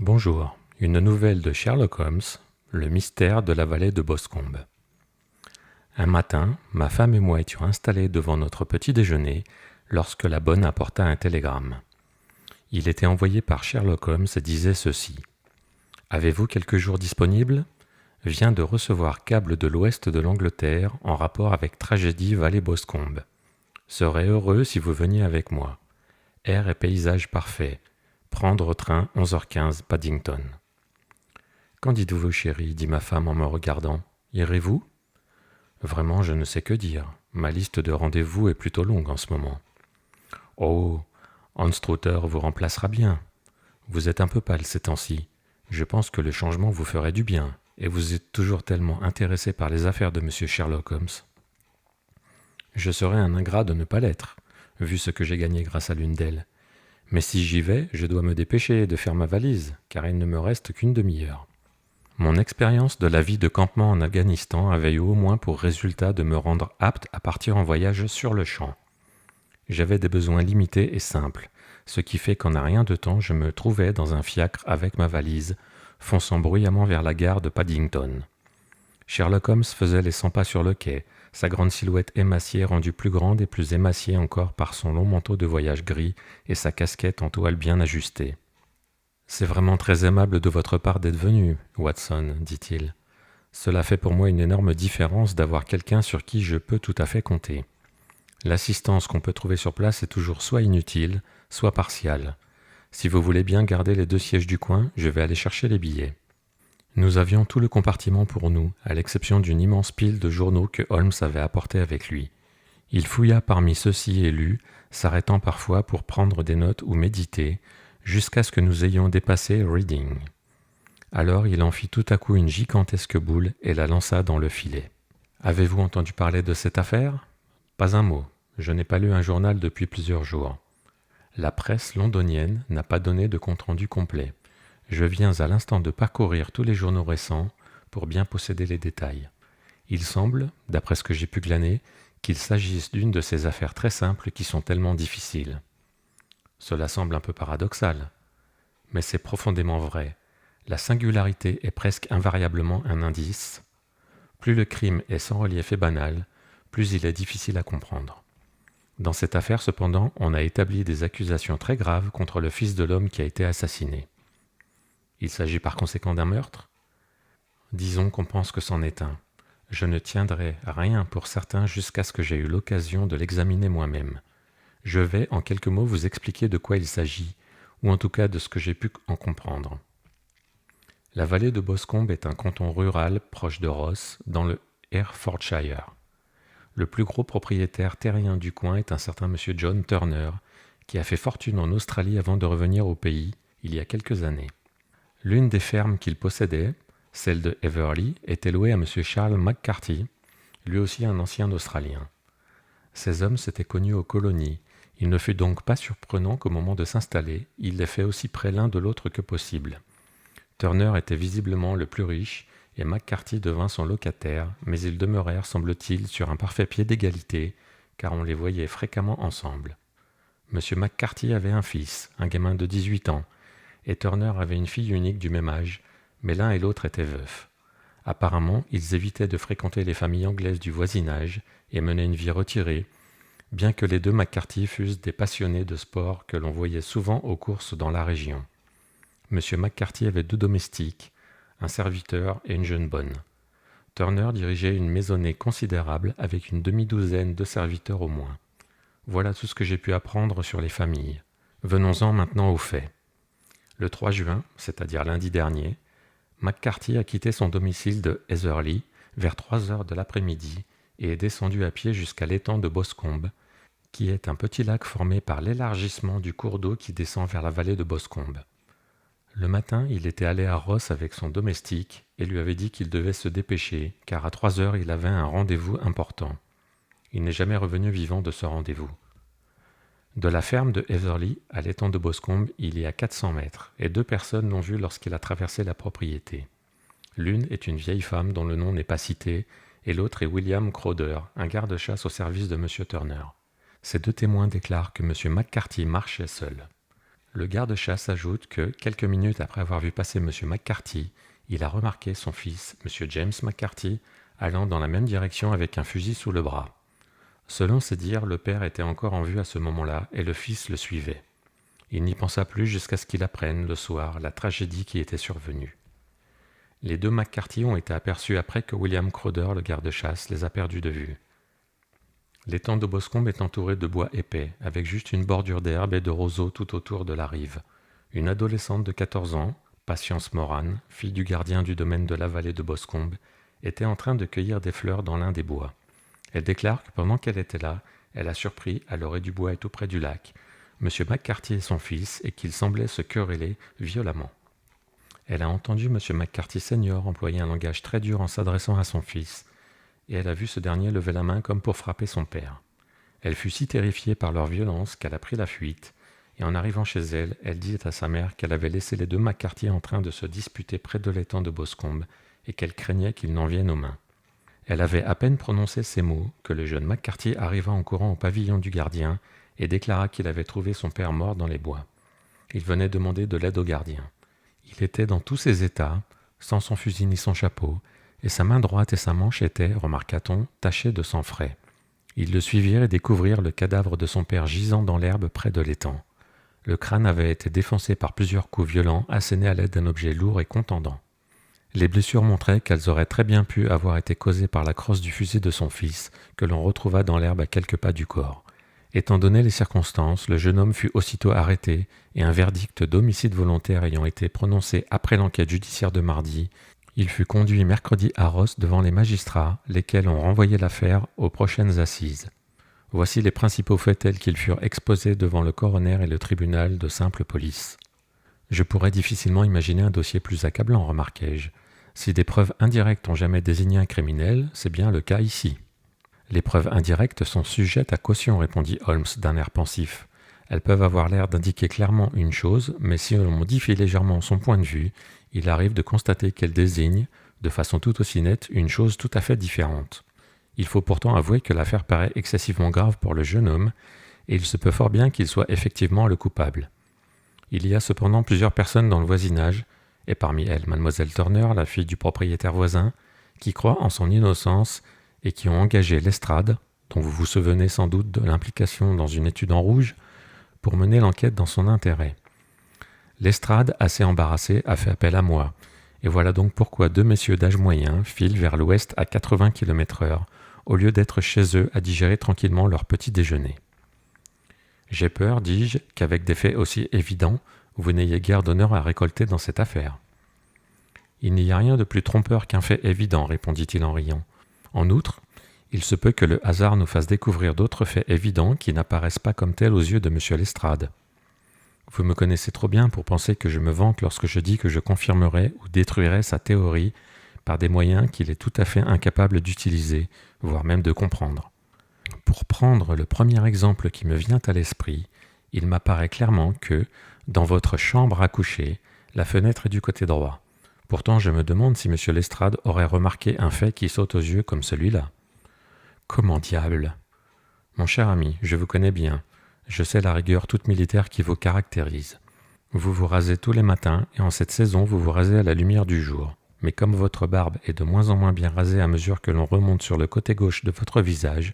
Bonjour, une nouvelle de Sherlock Holmes, le mystère de la vallée de Boscombe. Un matin, ma femme et moi étions installés devant notre petit déjeuner lorsque la bonne apporta un télégramme. Il était envoyé par Sherlock Holmes et disait ceci. « Avez-vous quelques jours disponibles ? Viens de recevoir câble de l'ouest de l'Angleterre en rapport avec tragédie vallée Boscombe. Serais heureux si vous veniez avec moi. Air et paysage parfait. Prendre train 11h15 Paddington. » « Qu'en dites-vous, chérie ?» dit ma femme en me regardant. « Irez-vous » ? Vraiment, je ne sais que dire. Ma liste de rendez-vous est plutôt longue en ce moment. « Oh, Anstruther vous remplacera bien. Vous êtes un peu pâle ces temps-ci. Je pense que le changement vous ferait du bien, et vous êtes toujours tellement intéressé par les affaires de monsieur Sherlock Holmes. » Je serais un ingrat de ne pas l'être, vu ce que j'ai gagné grâce à l'une d'elles. Mais si j'y vais, je dois me dépêcher de faire ma valise, car il ne me reste qu'une demi-heure. Mon expérience de la vie de campement en Afghanistan avait eu au moins pour résultat de me rendre apte à partir en voyage sur le champ. J'avais des besoins limités et simples, ce qui fait qu'en un rien de temps je me trouvais dans un fiacre avec ma valise, fonçant bruyamment vers la gare de Paddington. Sherlock Holmes faisait les 100 pas sur le quai, sa grande silhouette émaciée rendue plus grande et plus émaciée encore par son long manteau de voyage gris et sa casquette en toile bien ajustée. « C'est vraiment très aimable de votre part d'être venu, Watson, dit-il. Cela fait pour moi une énorme différence d'avoir quelqu'un sur qui je peux tout à fait compter. L'assistance qu'on peut trouver sur place est toujours soit inutile, soit partiale. Si vous voulez bien garder les 2 sièges du coin, je vais aller chercher les billets. » Nous avions tout le compartiment pour nous, à l'exception d'une immense pile de journaux que Holmes avait apportés avec lui. Il fouilla parmi ceux-ci et lut, s'arrêtant parfois pour prendre des notes ou méditer, jusqu'à ce que nous ayons dépassé Reading. Alors il en fit tout à coup une gigantesque boule et la lança dans le filet. « Avez-vous entendu parler de cette affaire ? » ?»« Pas un mot. Je n'ai pas lu un journal depuis plusieurs jours. La presse londonienne n'a pas donné de compte-rendu complet. Je viens à l'instant de parcourir tous les journaux récents pour bien posséder les détails. Il semble, d'après ce que j'ai pu glaner, qu'il s'agisse d'une de ces affaires très simples qui sont tellement difficiles. Cela semble un peu paradoxal, mais c'est profondément vrai. La singularité est presque invariablement un indice. Plus le crime est sans relief et banal, plus il est difficile à comprendre. Dans cette affaire, cependant, on a établi des accusations très graves contre le fils de l'homme qui a été assassiné. Il s'agit par conséquent d'un meurtre ? Disons qu'on pense que c'en est un. Je ne tiendrai rien pour certain jusqu'à ce que j'aie eu l'occasion de l'examiner moi-même. Je vais, en quelques mots, vous expliquer de quoi il s'agit, ou en tout cas de ce que j'ai pu en comprendre. La vallée de Boscombe est un canton rural proche de Ross, dans le Herefordshire. Le plus gros propriétaire terrien du coin est un certain monsieur John Turner, qui a fait fortune en Australie avant de revenir au pays, il y a quelques années. L'une des fermes qu'il possédait, celle de Everley, était louée à monsieur Charles McCarthy, lui aussi un ancien Australien. Ces hommes s'étaient connus aux colonies. Il ne fut donc pas surprenant qu'au moment de s'installer, il les fait aussi près l'un de l'autre que possible. Turner était visiblement le plus riche, et McCarthy devint son locataire, mais ils demeurèrent, semble-t-il, sur un parfait pied d'égalité, car on les voyait fréquemment ensemble. M. McCarthy avait un fils, un gamin de 18 ans, et Turner avait une fille unique du même âge, mais l'un et l'autre étaient veufs. Apparemment, ils évitaient de fréquenter les familles anglaises du voisinage et menaient une vie retirée, bien que les deux McCarthy fussent des passionnés de sport que l'on voyait souvent aux courses dans la région. M. McCarthy avait 2 domestiques, un serviteur et une jeune bonne. Turner dirigeait une maisonnée considérable avec une demi-douzaine de serviteurs au moins. Voilà tout ce que j'ai pu apprendre sur les familles. Venons-en maintenant aux faits. Le 3 juin, c'est-à-dire lundi dernier, McCarthy a quitté son domicile de Heatherley vers 3 heures de l'après-midi et est descendu à pied jusqu'à l'étang de Boscombe, qui est un petit lac formé par l'élargissement du cours d'eau qui descend vers la vallée de Boscombe. Le matin, il était allé à Ross avec son domestique et lui avait dit qu'il devait se dépêcher, car à 3 heures il avait un rendez-vous important. Il n'est jamais revenu vivant de ce rendez-vous. De la ferme de Heatherley à l'étang de Boscombe, il y a 400 mètres, et 2 personnes l'ont vu lorsqu'il a traversé la propriété. L'une est une vieille femme dont le nom n'est pas cité, et l'autre est William Crowder, un garde-chasse au service de M. Turner. Ces 2 témoins déclarent que M. McCarthy marchait seul. Le garde-chasse ajoute que, quelques minutes après avoir vu passer M. McCarthy, il a remarqué son fils, M. James McCarthy, allant dans la même direction avec un fusil sous le bras. Selon ses dires, le père était encore en vue à ce moment-là et le fils le suivait. Il n'y pensa plus jusqu'à ce qu'il apprenne, le soir, la tragédie qui était survenue. Les deux McCarthy ont été aperçus après que William Crowder, le garde-chasse, les a perdus de vue. L'étang de Boscombe est entouré de bois épais, avec juste une bordure d'herbe et de roseaux tout autour de la rive. Une adolescente de 14 ans, Patience Moran, fille du gardien du domaine de la vallée de Boscombe, était en train de cueillir des fleurs dans l'un des bois. Elle déclare que pendant qu'elle était là, elle a surpris, à l'orée du bois et tout près du lac, M. McCarthy et son fils, et qu'ils semblaient se quereller violemment. Elle a entendu M. McCarthy senior employer un langage très dur en s'adressant à son fils, et elle a vu ce dernier lever la main comme pour frapper son père. Elle fut si terrifiée par leur violence qu'elle a pris la fuite, et en arrivant chez elle, elle dit à sa mère qu'elle avait laissé les deux McCarthy en train de se disputer près de l'étang de Boscombe, et qu'elle craignait qu'ils n'en viennent aux mains. Elle avait à peine prononcé ces mots que le jeune McCarthy arriva en courant au pavillon du gardien et déclara qu'il avait trouvé son père mort dans les bois. Il venait demander de l'aide au gardien. Il était dans tous ses états, sans son fusil ni son chapeau, et sa main droite et sa manche étaient, remarqua-t-on, tachées de sang frais. Ils le suivirent et découvrirent le cadavre de son père gisant dans l'herbe près de l'étang. Le crâne avait été défoncé par plusieurs coups violents, assénés à l'aide d'un objet lourd et contendant. Les blessures montraient qu'elles auraient très bien pu avoir été causées par la crosse du fusil de son fils, que l'on retrouva dans l'herbe à quelques pas du corps. Étant donné les circonstances, le jeune homme fut aussitôt arrêté et un verdict d'homicide volontaire ayant été prononcé après l'enquête judiciaire de mardi, il fut conduit mercredi à Ross devant les magistrats, lesquels ont renvoyé l'affaire aux prochaines assises. Voici les principaux faits tels qu'ils furent exposés devant le coroner et le tribunal de simple police. Je pourrais difficilement imaginer un dossier plus accablant, remarquai-je. Si des preuves indirectes ont jamais désigné un criminel, c'est bien le cas ici. Les preuves indirectes sont sujettes à caution, répondit Holmes d'un air pensif. Elles peuvent avoir l'air d'indiquer clairement une chose, mais si l'on modifie légèrement son point de vue, il arrive de constater qu'elles désignent, de façon tout aussi nette, une chose tout à fait différente. Il faut pourtant avouer que l'affaire paraît excessivement grave pour le jeune homme, et il se peut fort bien qu'il soit effectivement le coupable. Il y a cependant plusieurs personnes dans le voisinage, et parmi elles Mademoiselle Turner, la fille du propriétaire voisin, qui croient en son innocence et qui ont engagé Lestrade, dont vous vous souvenez sans doute de l'implication dans une étude en rouge, pour mener l'enquête dans son intérêt. Lestrade, assez embarrassé, a fait appel à moi, et voilà donc pourquoi deux messieurs d'âge moyen filent vers l'ouest à 80 km/h, au lieu d'être chez eux à digérer tranquillement leur petit déjeuner. J'ai peur, dis-je, qu'avec des faits aussi évidents, vous n'ayez guère d'honneur à récolter dans cette affaire. Il n'y a rien de plus trompeur qu'un fait évident, répondit-il en riant. En outre, il se peut que le hasard nous fasse découvrir d'autres faits évidents qui n'apparaissent pas comme tels aux yeux de M. Lestrade. Vous me connaissez trop bien pour penser que je me vante lorsque je dis que je confirmerai ou détruirai sa théorie par des moyens qu'il est tout à fait incapable d'utiliser, voire même de comprendre. Pour prendre le premier exemple qui me vient à l'esprit, il m'apparaît clairement que, dans votre chambre à coucher, la fenêtre est du côté droit. Pourtant, je me demande si M. Lestrade aurait remarqué un fait qui saute aux yeux comme celui-là. Comment diable ? Mon cher ami, je vous connais bien. Je sais la rigueur toute militaire qui vous caractérise. Vous vous rasez tous les matins et en cette saison vous vous rasez à la lumière du jour. Mais comme votre barbe est de moins en moins bien rasée à mesure que l'on remonte sur le côté gauche de votre visage,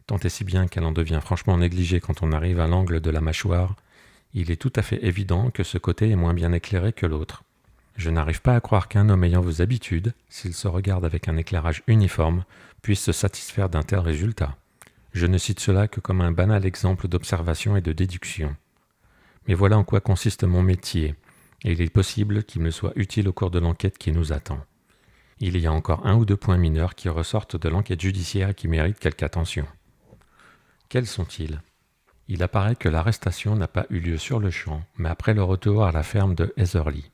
tant et si bien qu'elle en devient franchement négligée quand on arrive à l'angle de la mâchoire, il est tout à fait évident que ce côté est moins bien éclairé que l'autre. Je n'arrive pas à croire qu'un homme ayant vos habitudes, s'il se regarde avec un éclairage uniforme, puisse se satisfaire d'un tel résultat. Je ne cite cela que comme un banal exemple d'observation et de déduction. Mais voilà en quoi consiste mon métier, et il est possible qu'il me soit utile au cours de l'enquête qui nous attend. Il y a encore un ou deux points mineurs qui ressortent de l'enquête judiciaire et qui méritent quelque attention. Quels sont-ils ? Il apparaît que l'arrestation n'a pas eu lieu sur le champ, mais après le retour à la ferme de Heatherly.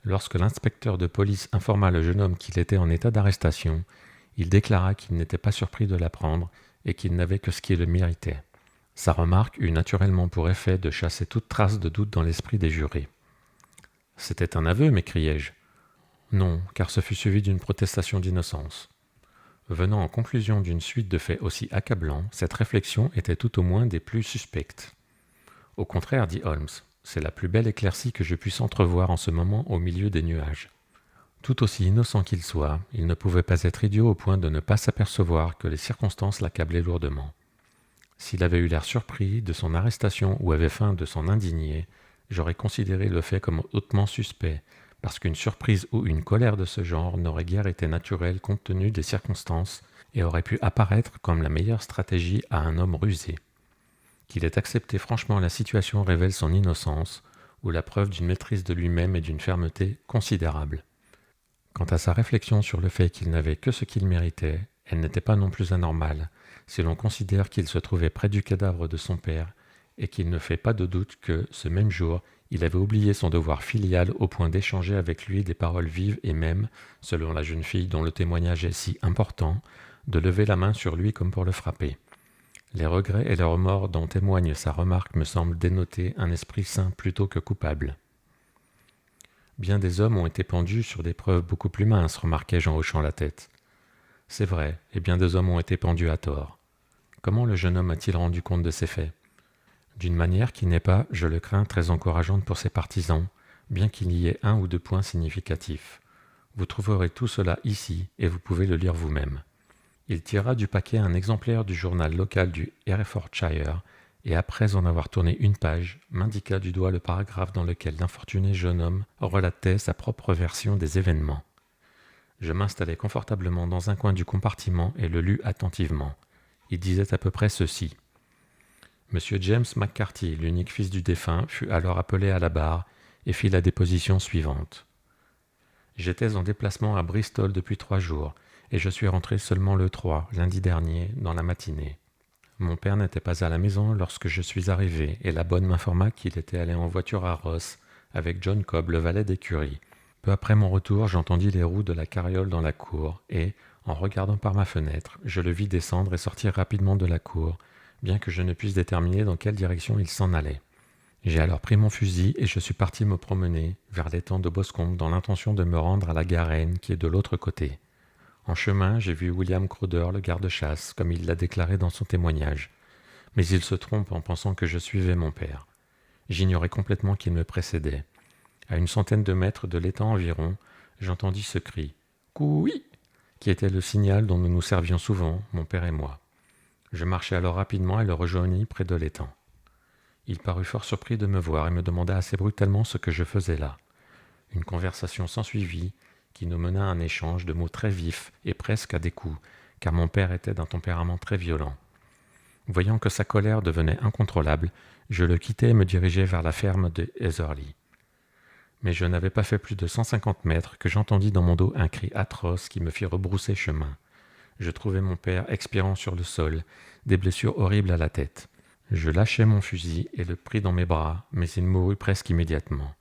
Lorsque l'inspecteur de police informa le jeune homme qu'il était en état d'arrestation, il déclara qu'il n'était pas surpris de l'apprendre et qu'il n'avait que ce qui le méritait. Sa remarque eut naturellement pour effet de chasser toute trace de doute dans l'esprit des jurés. « C'était un aveu, m'écriai-je. »« Non, car ce fut suivi d'une protestation d'innocence. » Venant en conclusion d'une suite de faits aussi accablants, cette réflexion était tout au moins des plus suspectes. « Au contraire, dit Holmes, c'est la plus belle éclaircie que je puisse entrevoir en ce moment au milieu des nuages. Tout aussi innocent qu'il soit, il ne pouvait pas être idiot au point de ne pas s'apercevoir que les circonstances l'accablaient lourdement. S'il avait eu l'air surpris de son arrestation ou avait faim de s'en indigner, j'aurais considéré le fait comme hautement suspect, parce qu'une surprise ou une colère de ce genre n'aurait guère été naturelle compte tenu des circonstances et aurait pu apparaître comme la meilleure stratégie à un homme rusé. Qu'il ait accepté franchement la situation révèle son innocence, ou la preuve d'une maîtrise de lui-même et d'une fermeté considérable. Quant à sa réflexion sur le fait qu'il n'avait que ce qu'il méritait, elle n'était pas non plus anormale, si l'on considère qu'il se trouvait près du cadavre de son père, et qu'il ne fait pas de doute que, ce même jour, il avait oublié son devoir filial au point d'échanger avec lui des paroles vives et même, selon la jeune fille dont le témoignage est si important, de lever la main sur lui comme pour le frapper. Les regrets et les remords dont témoigne sa remarque me semblent dénoter un esprit sain plutôt que coupable. Bien des hommes ont été pendus sur des preuves beaucoup plus minces, remarquai-je en hochant la tête. C'est vrai, et bien des hommes ont été pendus à tort. Comment le jeune homme a-t-il rendu compte de ces faits ? D'une manière qui n'est pas, je le crains, très encourageante pour ses partisans, bien qu'il y ait un ou deux points significatifs. Vous trouverez tout cela ici, et vous pouvez le lire vous-même. Il tira du paquet un exemplaire du journal local du Herefordshire, et après en avoir tourné une page, m'indiqua du doigt le paragraphe dans lequel l'infortuné jeune homme relatait sa propre version des événements. Je m'installai confortablement dans un coin du compartiment et le lus attentivement. Il disait à peu près ceci. Monsieur James McCarthy, l'unique fils du défunt, fut alors appelé à la barre et fit la déposition suivante. J'étais en déplacement à Bristol depuis 3 jours, et je suis rentré seulement le 3, lundi dernier, dans la matinée. Mon père n'était pas à la maison lorsque je suis arrivé, et la bonne m'informa qu'il était allé en voiture à Ross, avec John Cobb, le valet d'écurie. Peu après mon retour, j'entendis les roues de la carriole dans la cour, et, en regardant par ma fenêtre, je le vis descendre et sortir rapidement de la cour, bien que je ne puisse déterminer dans quelle direction il s'en allait. J'ai alors pris mon fusil et je suis parti me promener vers l'étang de Boscombe dans l'intention de me rendre à la Garenne qui est de l'autre côté. En chemin, j'ai vu William Crowder, le garde-chasse, comme il l'a déclaré dans son témoignage. Mais il se trompe en pensant que je suivais mon père. J'ignorais complètement qu'il me précédait. À une centaine de mètres de l'étang environ, j'entendis ce cri « Couï !» qui était le signal dont nous nous servions souvent, mon père et moi. Je marchai alors rapidement et le rejoignis près de l'étang. Il parut fort surpris de me voir et me demanda assez brutalement ce que je faisais là. Une conversation s'ensuivit, qui nous mena à un échange de mots très vifs et presque à des coups, car mon père était d'un tempérament très violent. Voyant que sa colère devenait incontrôlable, je le quittai et me dirigeai vers la ferme de Heatherly. Mais je n'avais pas fait plus de 150 mètres que j'entendis dans mon dos un cri atroce qui me fit rebrousser chemin. Je trouvai mon père expirant sur le sol, des blessures horribles à la tête. Je lâchai mon fusil et le pris dans mes bras, mais il mourut presque immédiatement.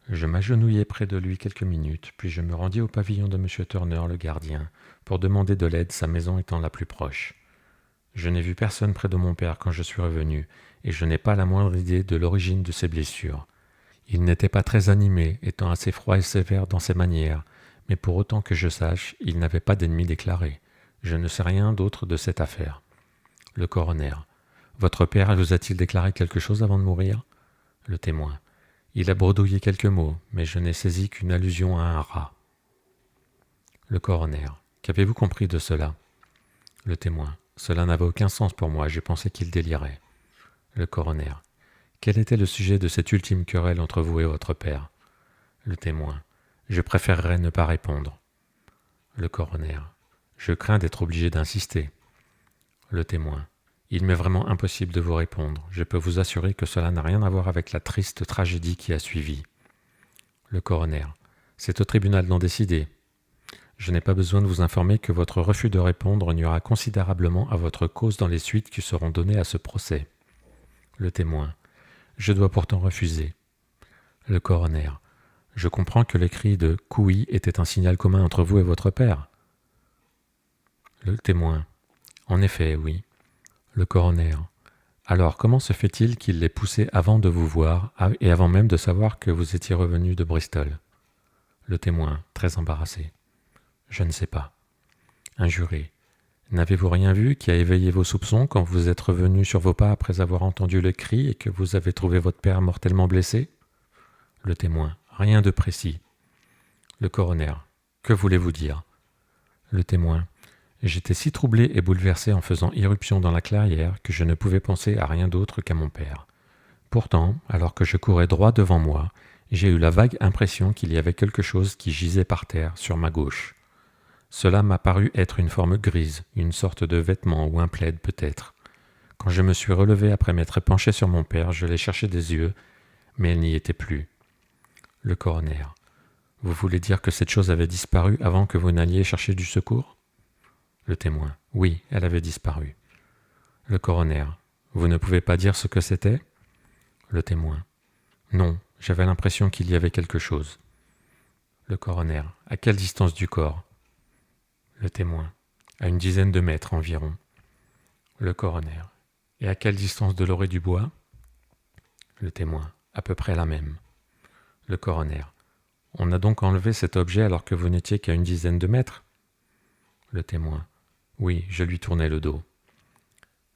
Je m'agenouillai près de lui quelques minutes, puis je me rendis au pavillon de M. Turner, le gardien, pour demander de l'aide, sa maison étant la plus proche. Je n'ai vu personne près de mon père quand je suis revenu, et je n'ai pas la moindre idée de l'origine de ses blessures. Il n'était pas très animé, étant assez froid et sévère dans ses manières, mais pour autant que je sache, il n'avait pas d'ennemi déclaré. Je ne sais rien d'autre de cette affaire. Le coroner. Votre père vous a-t-il déclaré quelque chose avant de mourir ? Le témoin. Il a bredouillé quelques mots, mais je n'ai saisi qu'une allusion à un rat. Le coroner. Qu'avez-vous compris de cela ? Le témoin. Cela n'avait aucun sens pour moi, je pensais qu'il délirait. Le coroner. Quel était le sujet de cette ultime querelle entre vous et votre père ? Le témoin. Je préférerais ne pas répondre. Le coroner. Je crains d'être obligé d'insister. Le témoin. Il m'est vraiment impossible de vous répondre. Je peux vous assurer que cela n'a rien à voir avec la triste tragédie qui a suivi. Le coroner. C'est au tribunal d'en décider. Je n'ai pas besoin de vous informer que votre refus de répondre nuira considérablement à votre cause dans les suites qui seront données à ce procès. Le témoin. Je dois pourtant refuser. Le coroner. Je comprends que le cri de « Couï » était un signal commun entre vous et votre père. Le témoin. En effet, oui. Le coroner. Alors, comment se fait-il qu'il l'ait poussé avant de vous voir et avant même de savoir que vous étiez revenu de Bristol ? Le témoin, très embarrassé. Je ne sais pas. Un juré. N'avez-vous rien vu qui a éveillé vos soupçons quand vous êtes revenu sur vos pas après avoir entendu le cri et que vous avez trouvé votre père mortellement blessé? Le témoin. Rien de précis. Le coroner. Que voulez-vous dire? Le témoin. J'étais si troublé et bouleversé en faisant irruption dans la clairière que je ne pouvais penser à rien d'autre qu'à mon père. Pourtant, alors que je courais droit devant moi, j'ai eu la vague impression qu'il y avait quelque chose qui gisait par terre sur ma gauche. Cela m'a paru être une forme grise, une sorte de vêtement ou un plaid peut-être. Quand je me suis relevé après m'être penché sur mon père, je l'ai cherché des yeux, mais elle n'y était plus. Le coroner. Vous voulez dire que cette chose avait disparu avant que vous n'alliez chercher du secours? Le témoin. Oui, elle avait disparu. Le coroner. Vous ne pouvez pas dire ce que c'était? Le témoin. Non, j'avais l'impression qu'il y avait quelque chose. Le coroner. À quelle distance du corps? Le témoin. À une dizaine de mètres environ. Le coroner. Et à quelle distance de l'orée du bois? Le témoin. À peu près la même. Le coroner. On a donc enlevé cet objet alors que vous n'étiez qu'à une dizaine de mètres? Le témoin. Oui, je lui tournais le dos.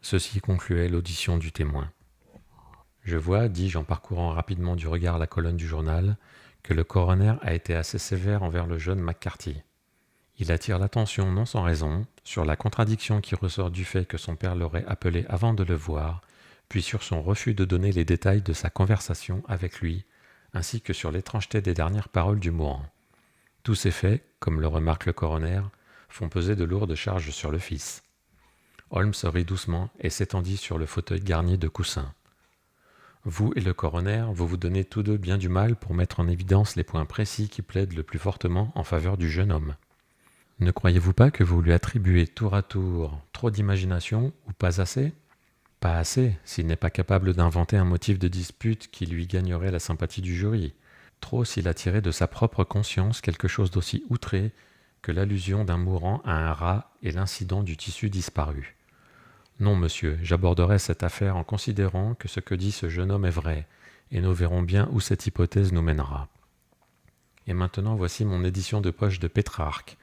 Ceci concluait l'audition du témoin. Je vois, dis-je en parcourant rapidement du regard la colonne du journal, que le coroner a été assez sévère envers le jeune McCarthy. Il attire l'attention non sans raison sur la contradiction qui ressort du fait que son père l'aurait appelé avant de le voir, puis sur son refus de donner les détails de sa conversation avec lui, ainsi que sur l'étrangeté des dernières paroles du mourant. Tous ces faits, comme le remarque le coroner, font peser de lourdes charges sur le fils. Holmes rit doucement et s'étendit sur le fauteuil garni de coussins. Vous et le coroner, vous vous donnez tous deux bien du mal pour mettre en évidence les points précis qui plaident le plus fortement en faveur du jeune homme. Ne croyez-vous pas que vous lui attribuez tour à tour trop d'imagination ou pas assez? Pas assez, s'il n'est pas capable d'inventer un motif de dispute qui lui gagnerait la sympathie du jury. Trop s'il a tiré de sa propre conscience quelque chose d'aussi outré que l'allusion d'un mourant à un rat et l'incident du tissu disparu. Non, monsieur, j'aborderai cette affaire en considérant que ce que dit ce jeune homme est vrai, et nous verrons bien où cette hypothèse nous mènera. Et maintenant voici mon édition de poche de Pétrarque,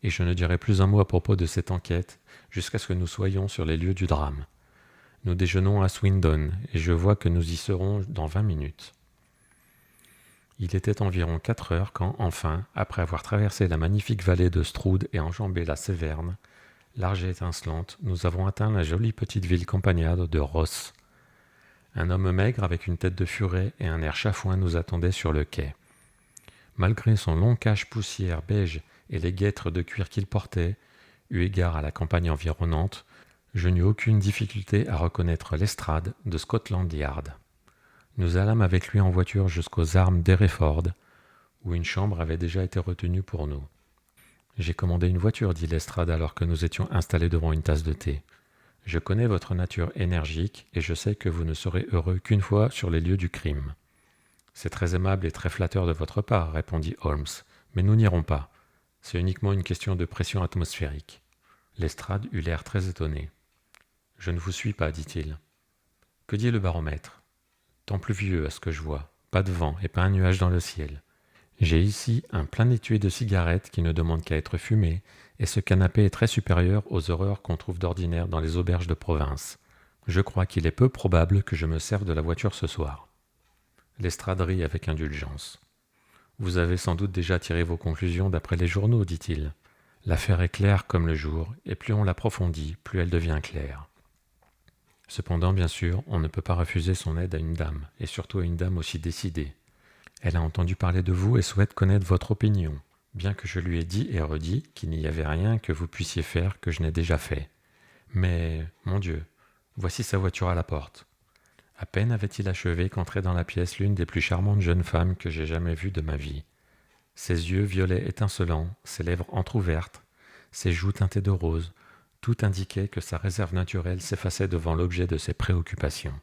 et je ne dirai plus un mot à propos de cette enquête jusqu'à ce que nous soyons sur les lieux du drame. Nous déjeunons à Swindon, et je vois que nous y serons dans 20 minutes. Il était environ 4 heures quand, enfin, après avoir traversé la magnifique vallée de Stroud et enjambé la Séverne, large et étincelante, nous avons atteint la jolie petite ville campagnarde de Ross. Un homme maigre avec une tête de furet et un air chafouin nous attendait sur le quai. Malgré son long cache-poussière beige et les guêtres de cuir qu'il portait, eu égard à la campagne environnante, je n'eus aucune difficulté à reconnaître Lestrade de Scotland Yard. Nous allâmes avec lui en voiture jusqu'aux Armes d'Hereford, où une chambre avait déjà été retenue pour nous. « J'ai commandé une voiture, dit Lestrade alors que nous étions installés devant une tasse de thé. Je connais votre nature énergique et je sais que vous ne serez heureux qu'une fois sur les lieux du crime. C'est très aimable et très flatteur de votre part, répondit Holmes, mais nous n'irons pas. C'est uniquement une question de pression atmosphérique. Lestrade eut l'air très étonné. Je ne vous suis pas, dit-il. Que dit le baromètre? Temps pluvieux à ce que je vois, pas de vent et pas un nuage dans le ciel. J'ai ici un plein étui de cigarettes qui ne demande qu'à être fumé, et ce canapé est très supérieur aux horreurs qu'on trouve d'ordinaire dans les auberges de province. Je crois qu'il est peu probable que je me serve de la voiture ce soir. Lestrade rit avec indulgence. Vous avez sans doute déjà tiré vos conclusions d'après les journaux, dit-il. L'affaire est claire comme le jour, et plus on l'approfondit, plus elle devient claire. Cependant, bien sûr, on ne peut pas refuser son aide à une dame, et surtout à une dame aussi décidée. Elle a entendu parler de vous et souhaite connaître votre opinion, bien que je lui ai dit et redit qu'il n'y avait rien que vous puissiez faire que je n'ai déjà fait. Mais, mon Dieu, voici sa voiture à la porte. À peine avait-il achevé qu'entrait dans la pièce l'une des plus charmantes jeunes femmes que j'ai jamais vues de ma vie. Ses yeux violets étincelants, ses lèvres entr'ouvertes, ses joues teintées de rose, tout indiquait que sa réserve naturelle s'effaçait devant l'objet de ses préoccupations.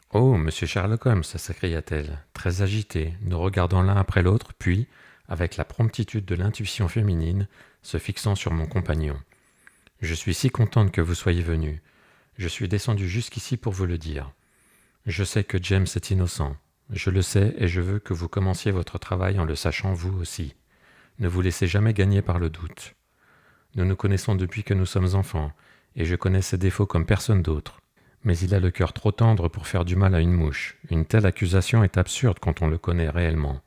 « Oh, monsieur Sherlock Holmes !» s'écria-t-elle, très agitée, nous regardant l'un après l'autre, puis, avec la promptitude de l'intuition féminine, se fixant sur mon compagnon. « Je suis si contente que vous soyez venu. Je suis descendue jusqu'ici pour vous le dire. Je sais que James est innocent. Je le sais et je veux que vous commenciez votre travail en le sachant vous aussi. Ne vous laissez jamais gagner par le doute. Nous nous connaissons depuis que nous sommes enfants, et je connais ses défauts comme personne d'autre. Mais il a le cœur trop tendre pour faire du mal à une mouche. Une telle accusation est absurde quand on le connaît réellement.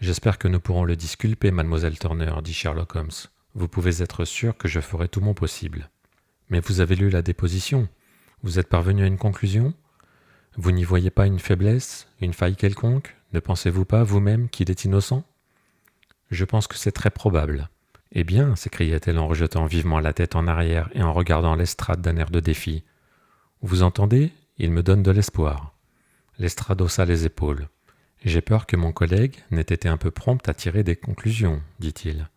J'espère que nous pourrons le disculper, mademoiselle Turner, dit Sherlock Holmes. Vous pouvez être sûr que je ferai tout mon possible. Mais vous avez lu la déposition. Vous êtes parvenu à une conclusion ? Vous n'y voyez pas une faiblesse, une faille quelconque ? Ne pensez-vous pas vous-même qu'il est innocent ? Je pense que c'est très probable. Eh bien, s'écria-t-elle en rejetant vivement la tête en arrière et en regardant Lestrade d'un air de défi. Vous entendez ? Il me donne de l'espoir. Lestrade haussa les épaules. J'ai peur que mon collègue n'ait été un peu prompt à tirer des conclusions, dit-il.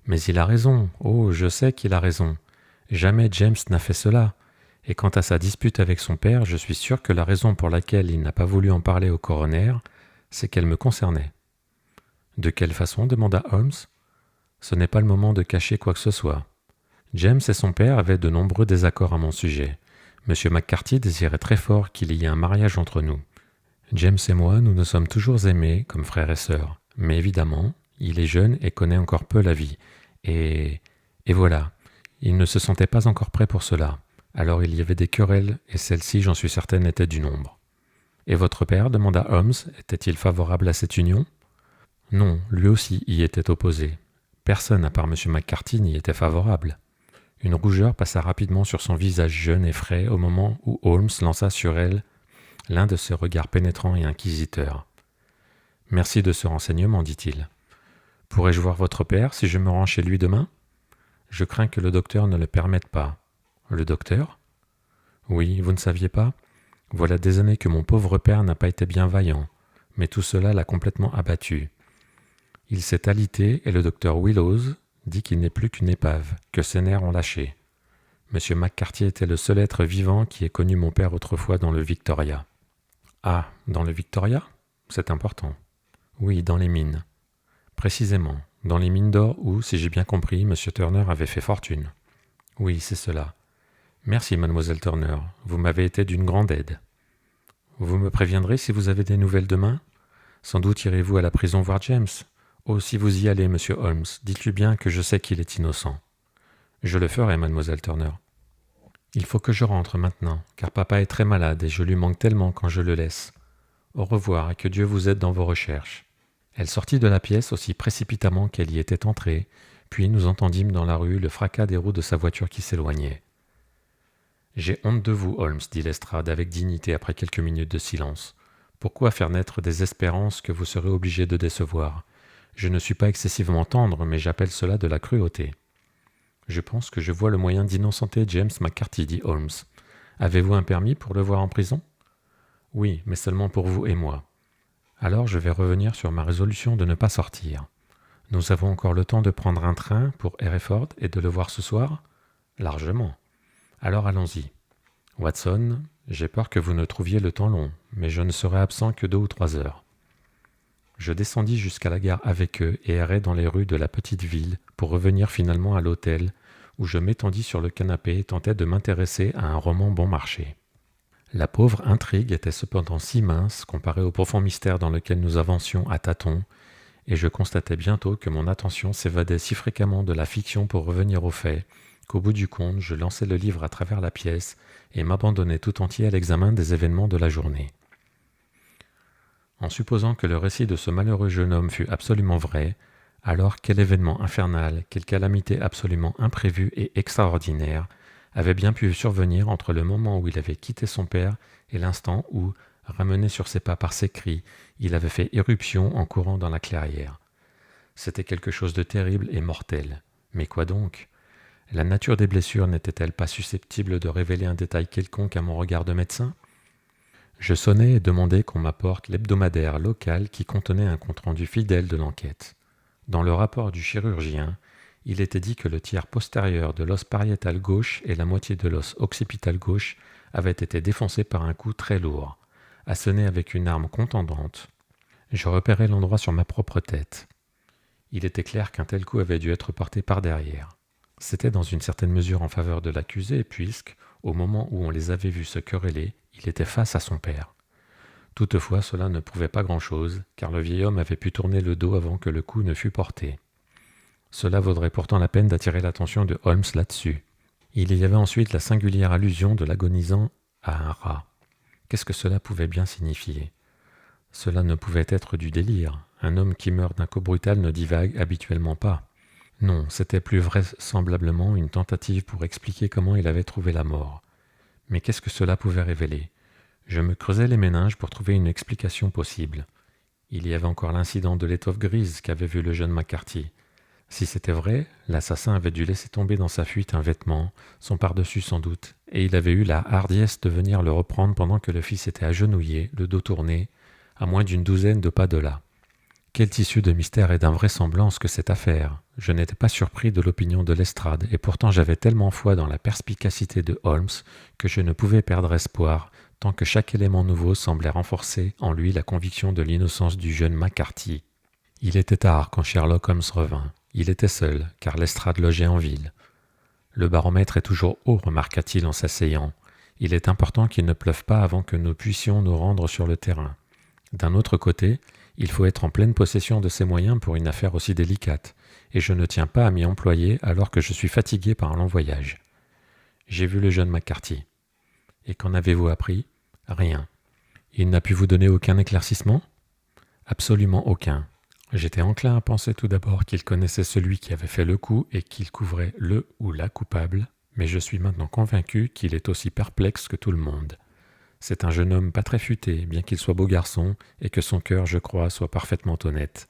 Mais il a raison. Oh, je sais qu'il a raison. Jamais James n'a fait cela. Et quant à sa dispute avec son père, je suis sûr que la raison pour laquelle il n'a pas voulu en parler au coroner, c'est qu'elle me concernait. De quelle façon ? Demanda Holmes. Ce n'est pas le moment de cacher quoi que ce soit. James et son père avaient de nombreux désaccords à mon sujet. M. McCarthy désirait très fort qu'il y ait un mariage entre nous. James et moi, nous nous sommes toujours aimés comme frères et sœurs. Mais évidemment, il est jeune et connaît encore peu la vie. Et voilà, il ne se sentait pas encore prêt pour cela. Alors il y avait des querelles, et celle-ci, j'en suis certaine, était du nombre. « Et votre père ? Demanda Holmes. Était-il favorable à cette union ? Non, lui aussi y était opposé. Personne, à part M. McCarthy, n'y était favorable. Une rougeur passa rapidement sur son visage jeune et frais au moment où Holmes lança sur elle l'un de ses regards pénétrants et inquisiteurs. « Merci de ce renseignement, dit-il. Pourrais-je voir votre père si je me rends chez lui demain ? Je crains que le docteur ne le permette pas. » Le docteur ? Oui, vous ne saviez pas ? Voilà des années que mon pauvre père n'a pas été bien vaillant, mais tout cela l'a complètement abattu. Il s'est alité et le docteur Willows dit qu'il n'est plus qu'une épave, que ses nerfs ont lâché. Monsieur McCarthy était le seul être vivant qui ait connu mon père autrefois dans le Victoria. Ah, dans le Victoria ? C'est important. Oui, dans les mines. Précisément, dans les mines d'or où, si j'ai bien compris, M. Turner avait fait fortune. Oui, c'est cela. Merci, mademoiselle Turner, vous m'avez été d'une grande aide. Vous me préviendrez si vous avez des nouvelles demain ? Sans doute irez-vous à la prison voir James. Oh, si vous y allez, monsieur Holmes, dites-lui bien que je sais qu'il est innocent. Je le ferai, mademoiselle Turner. Il faut que je rentre maintenant, car papa est très malade et je lui manque tellement quand je le laisse. Au revoir et que Dieu vous aide dans vos recherches. Elle sortit de la pièce aussi précipitamment qu'elle y était entrée, puis nous entendîmes dans la rue le fracas des roues de sa voiture qui s'éloignait. « J'ai honte de vous, Holmes, dit Lestrade avec dignité après quelques minutes de silence. Pourquoi faire naître des espérances que vous serez obligé de décevoir ? Je ne suis pas excessivement tendre, mais j'appelle cela de la cruauté. » Je pense que je vois le moyen d'innocenter James McCarthy, dit Holmes. Avez-vous un permis pour le voir en prison ? Oui, mais seulement pour vous et moi. Alors je vais revenir sur ma résolution de ne pas sortir. Nous avons encore le temps de prendre un train pour Hereford et de le voir ce soir ? Largement. Alors allons-y. Watson, j'ai peur que vous ne trouviez le temps long, mais je ne serai absent que 2 ou 3 heures. Je descendis jusqu'à la gare avec eux et errai dans les rues de la petite ville pour revenir finalement à l'hôtel, où je m'étendis sur le canapé et tentai de m'intéresser à un roman bon marché. La pauvre intrigue était cependant si mince comparée au profond mystère dans lequel nous avancions à tâtons, et je constatai bientôt que mon attention s'évadait si fréquemment de la fiction pour revenir aux faits, qu'au bout du compte, je lançai le livre à travers la pièce et m'abandonnai tout entier à l'examen des événements de la journée. En supposant que le récit de ce malheureux jeune homme fût absolument vrai, alors quel événement infernal, quelle calamité absolument imprévue et extraordinaire avait bien pu survenir entre le moment où il avait quitté son père et l'instant où, ramené sur ses pas par ses cris, il avait fait éruption en courant dans la clairière. C'était quelque chose de terrible et mortel. Mais quoi donc ? La nature des blessures n'était-elle pas susceptible de révéler un détail quelconque à mon regard de médecin ? Je sonnai et demandai qu'on m'apporte l'hebdomadaire local qui contenait un compte-rendu fidèle de l'enquête. Dans le rapport du chirurgien, il était dit que le tiers postérieur de l'os pariétal gauche et la moitié de l'os occipital gauche avaient été défoncés par un coup très lourd, assené avec une arme contondante. Je repérai l'endroit sur ma propre tête. Il était clair qu'un tel coup avait dû être porté par derrière. C'était dans une certaine mesure en faveur de l'accusé, puisque, au moment où on les avait vus se quereller, il était face à son père. Toutefois, cela ne prouvait pas grand-chose, car le vieil homme avait pu tourner le dos avant que le coup ne fût porté. Cela vaudrait pourtant la peine d'attirer l'attention de Holmes là-dessus. Il y avait ensuite la singulière allusion de l'agonisant à un rat. Qu'est-ce que cela pouvait bien signifier ? Cela ne pouvait être du délire. Un homme qui meurt d'un coup brutal ne divague habituellement pas. Non, c'était plus vraisemblablement une tentative pour expliquer comment il avait trouvé la mort. Mais qu'est-ce que cela pouvait révéler ? Je me creusais les méninges pour trouver une explication possible. Il y avait encore l'incident de l'étoffe grise qu'avait vu le jeune McCarthy. Si c'était vrai, l'assassin avait dû laisser tomber dans sa fuite un vêtement, son pardessus sans doute, et il avait eu la hardiesse de venir le reprendre pendant que le fils était agenouillé, le dos tourné, à moins d'une douzaine de pas de là. Quel tissu de mystère et d'invraisemblance que cette affaire! Je n'étais pas surpris de l'opinion de Lestrade, et pourtant j'avais tellement foi dans la perspicacité de Holmes que je ne pouvais perdre espoir, tant que chaque élément nouveau semblait renforcer en lui la conviction de l'innocence du jeune McCarthy. Il était tard quand Sherlock Holmes revint. Il était seul, car Lestrade logeait en ville. Le baromètre est toujours haut, remarqua-t-il en s'asseyant. Il est important qu'il ne pleuve pas avant que nous puissions nous rendre sur le terrain. D'un autre côté, il faut être en pleine possession de ses moyens pour une affaire aussi délicate, et je ne tiens pas à m'y employer alors que je suis fatigué par un long voyage. J'ai vu le jeune McCarthy. Et qu'en avez-vous appris ? Rien. Il n'a pu vous donner aucun éclaircissement ? Absolument aucun. J'étais enclin à penser tout d'abord qu'il connaissait celui qui avait fait le coup et qu'il couvrait le ou la coupable, mais je suis maintenant convaincu qu'il est aussi perplexe que tout le monde. C'est un jeune homme pas très futé, bien qu'il soit beau garçon, et que son cœur, je crois, soit parfaitement honnête.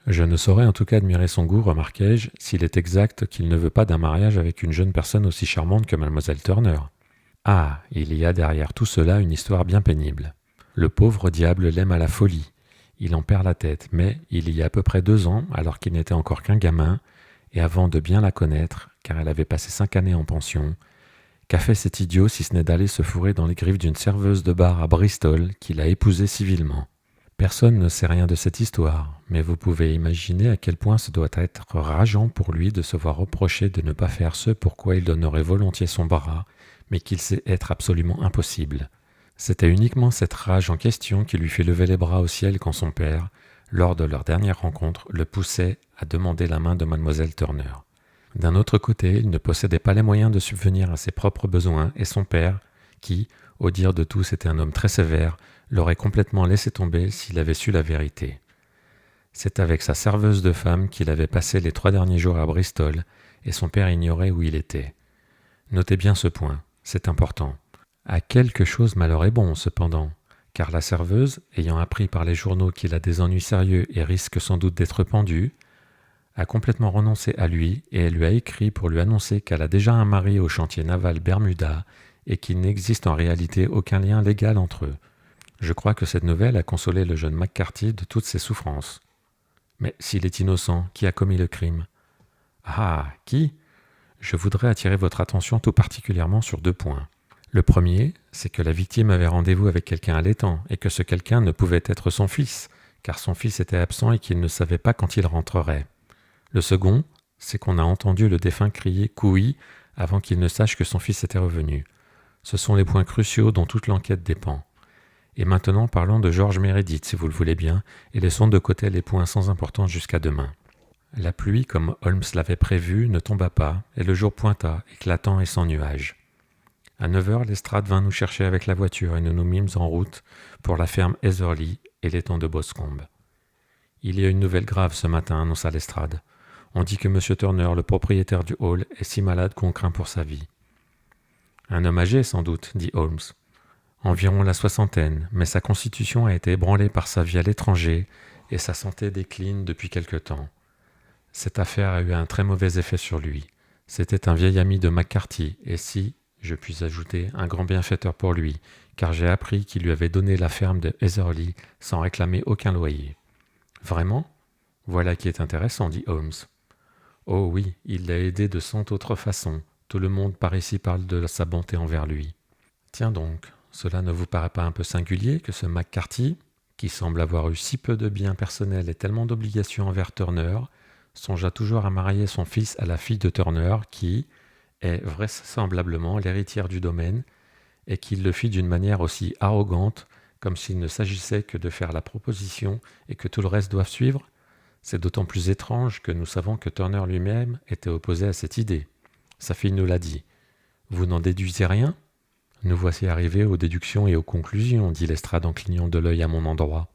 Je ne saurais en tout cas admirer son goût, remarquai-je, s'il est exact qu'il ne veut pas d'un mariage avec une jeune personne aussi charmante que mademoiselle Turner. Ah, il y a derrière tout cela une histoire bien pénible. Le pauvre diable l'aime à la folie. Il en perd la tête, mais il y a à peu près 2 ans, alors qu'il n'était encore qu'un gamin, et avant de bien la connaître, car elle avait passé 5 années en pension, qu'a fait cet idiot si ce n'est d'aller se fourrer dans les griffes d'une serveuse de bar à Bristol qu'il a épousée civilement. Personne ne sait rien de cette histoire, mais vous pouvez imaginer à quel point ce doit être rageant pour lui de se voir reprocher de ne pas faire ce pourquoi il donnerait volontiers son bras, mais qu'il sait être absolument impossible. C'était uniquement cette rage en question qui lui fit lever les bras au ciel quand son père, lors de leur dernière rencontre, le poussait à demander la main de mademoiselle Turner. D'un autre côté, il ne possédait pas les moyens de subvenir à ses propres besoins, et son père, qui, au dire de tous, était un homme très sévère, l'aurait complètement laissé tomber s'il avait su la vérité. C'est avec sa serveuse de femme qu'il avait passé les 3 derniers jours à Bristol, et son père ignorait où il était. Notez bien ce point, c'est important. À quelque chose malheur est bon, cependant, car la serveuse, ayant appris par les journaux qu'il a des ennuis sérieux et risque sans doute d'être pendue, a complètement renoncé à lui et elle lui a écrit pour lui annoncer qu'elle a déjà un mari au chantier naval Bermuda et qu'il n'existe en réalité aucun lien légal entre eux. Je crois que cette nouvelle a consolé le jeune McCarthy de toutes ses souffrances. Mais s'il est innocent, qui a commis le crime ? Ah, qui ? Je voudrais attirer votre attention tout particulièrement sur 2 points. Le premier, c'est que la victime avait rendez-vous avec quelqu'un à l'étang et que ce quelqu'un ne pouvait être son fils, car son fils était absent et qu'il ne savait pas quand il rentrerait. Le second, c'est qu'on a entendu le défunt crier « Couille » avant qu'il ne sache que son fils était revenu. Ce sont les points cruciaux dont toute l'enquête dépend. Et maintenant parlons de George Meredith, si vous le voulez bien, et laissons de côté les points sans importance jusqu'à demain. La pluie, comme Holmes l'avait prévu, ne tomba pas, et le jour pointa, éclatant et sans nuages. À 9h, Lestrade vint nous chercher avec la voiture et nous nous mîmes en route pour la ferme Heatherly et l'étang de Boscombe. « Il y a une nouvelle grave ce matin, annonça Lestrade. On dit que M. Turner, le propriétaire du hall, est si malade qu'on craint pour sa vie. »« Un homme âgé, sans doute, dit Holmes. Environ la 60aine, mais sa constitution a été ébranlée par sa vie à l'étranger et sa santé décline depuis quelque temps. Cette affaire a eu un très mauvais effet sur lui. C'était un vieil ami de McCarthy, et si, je puis ajouter, un grand bienfaiteur pour lui, car j'ai appris qu'il lui avait donné la ferme de Heatherly sans réclamer aucun loyer. »« Vraiment ? Voilà qui est intéressant, dit Holmes. »« Oh oui, il l'a aidé de 100 autres façons. Tout le monde par ici parle de sa bonté envers lui. » Tiens donc, cela ne vous paraît pas un peu singulier que ce McCarthy, qui semble avoir eu si peu de biens personnels et tellement d'obligations envers Turner, songea toujours à marier son fils à la fille de Turner qui est vraisemblablement l'héritière du domaine et qu'il le fit d'une manière aussi arrogante comme s'il ne s'agissait que de faire la proposition et que tout le reste doive suivre ? C'est d'autant plus étrange que nous savons que Turner lui-même était opposé à cette idée. Sa fille nous l'a dit. Vous n'en déduisez rien ? Nous voici arrivés aux déductions et aux conclusions, dit Lestrade en clignant de l'œil à mon endroit.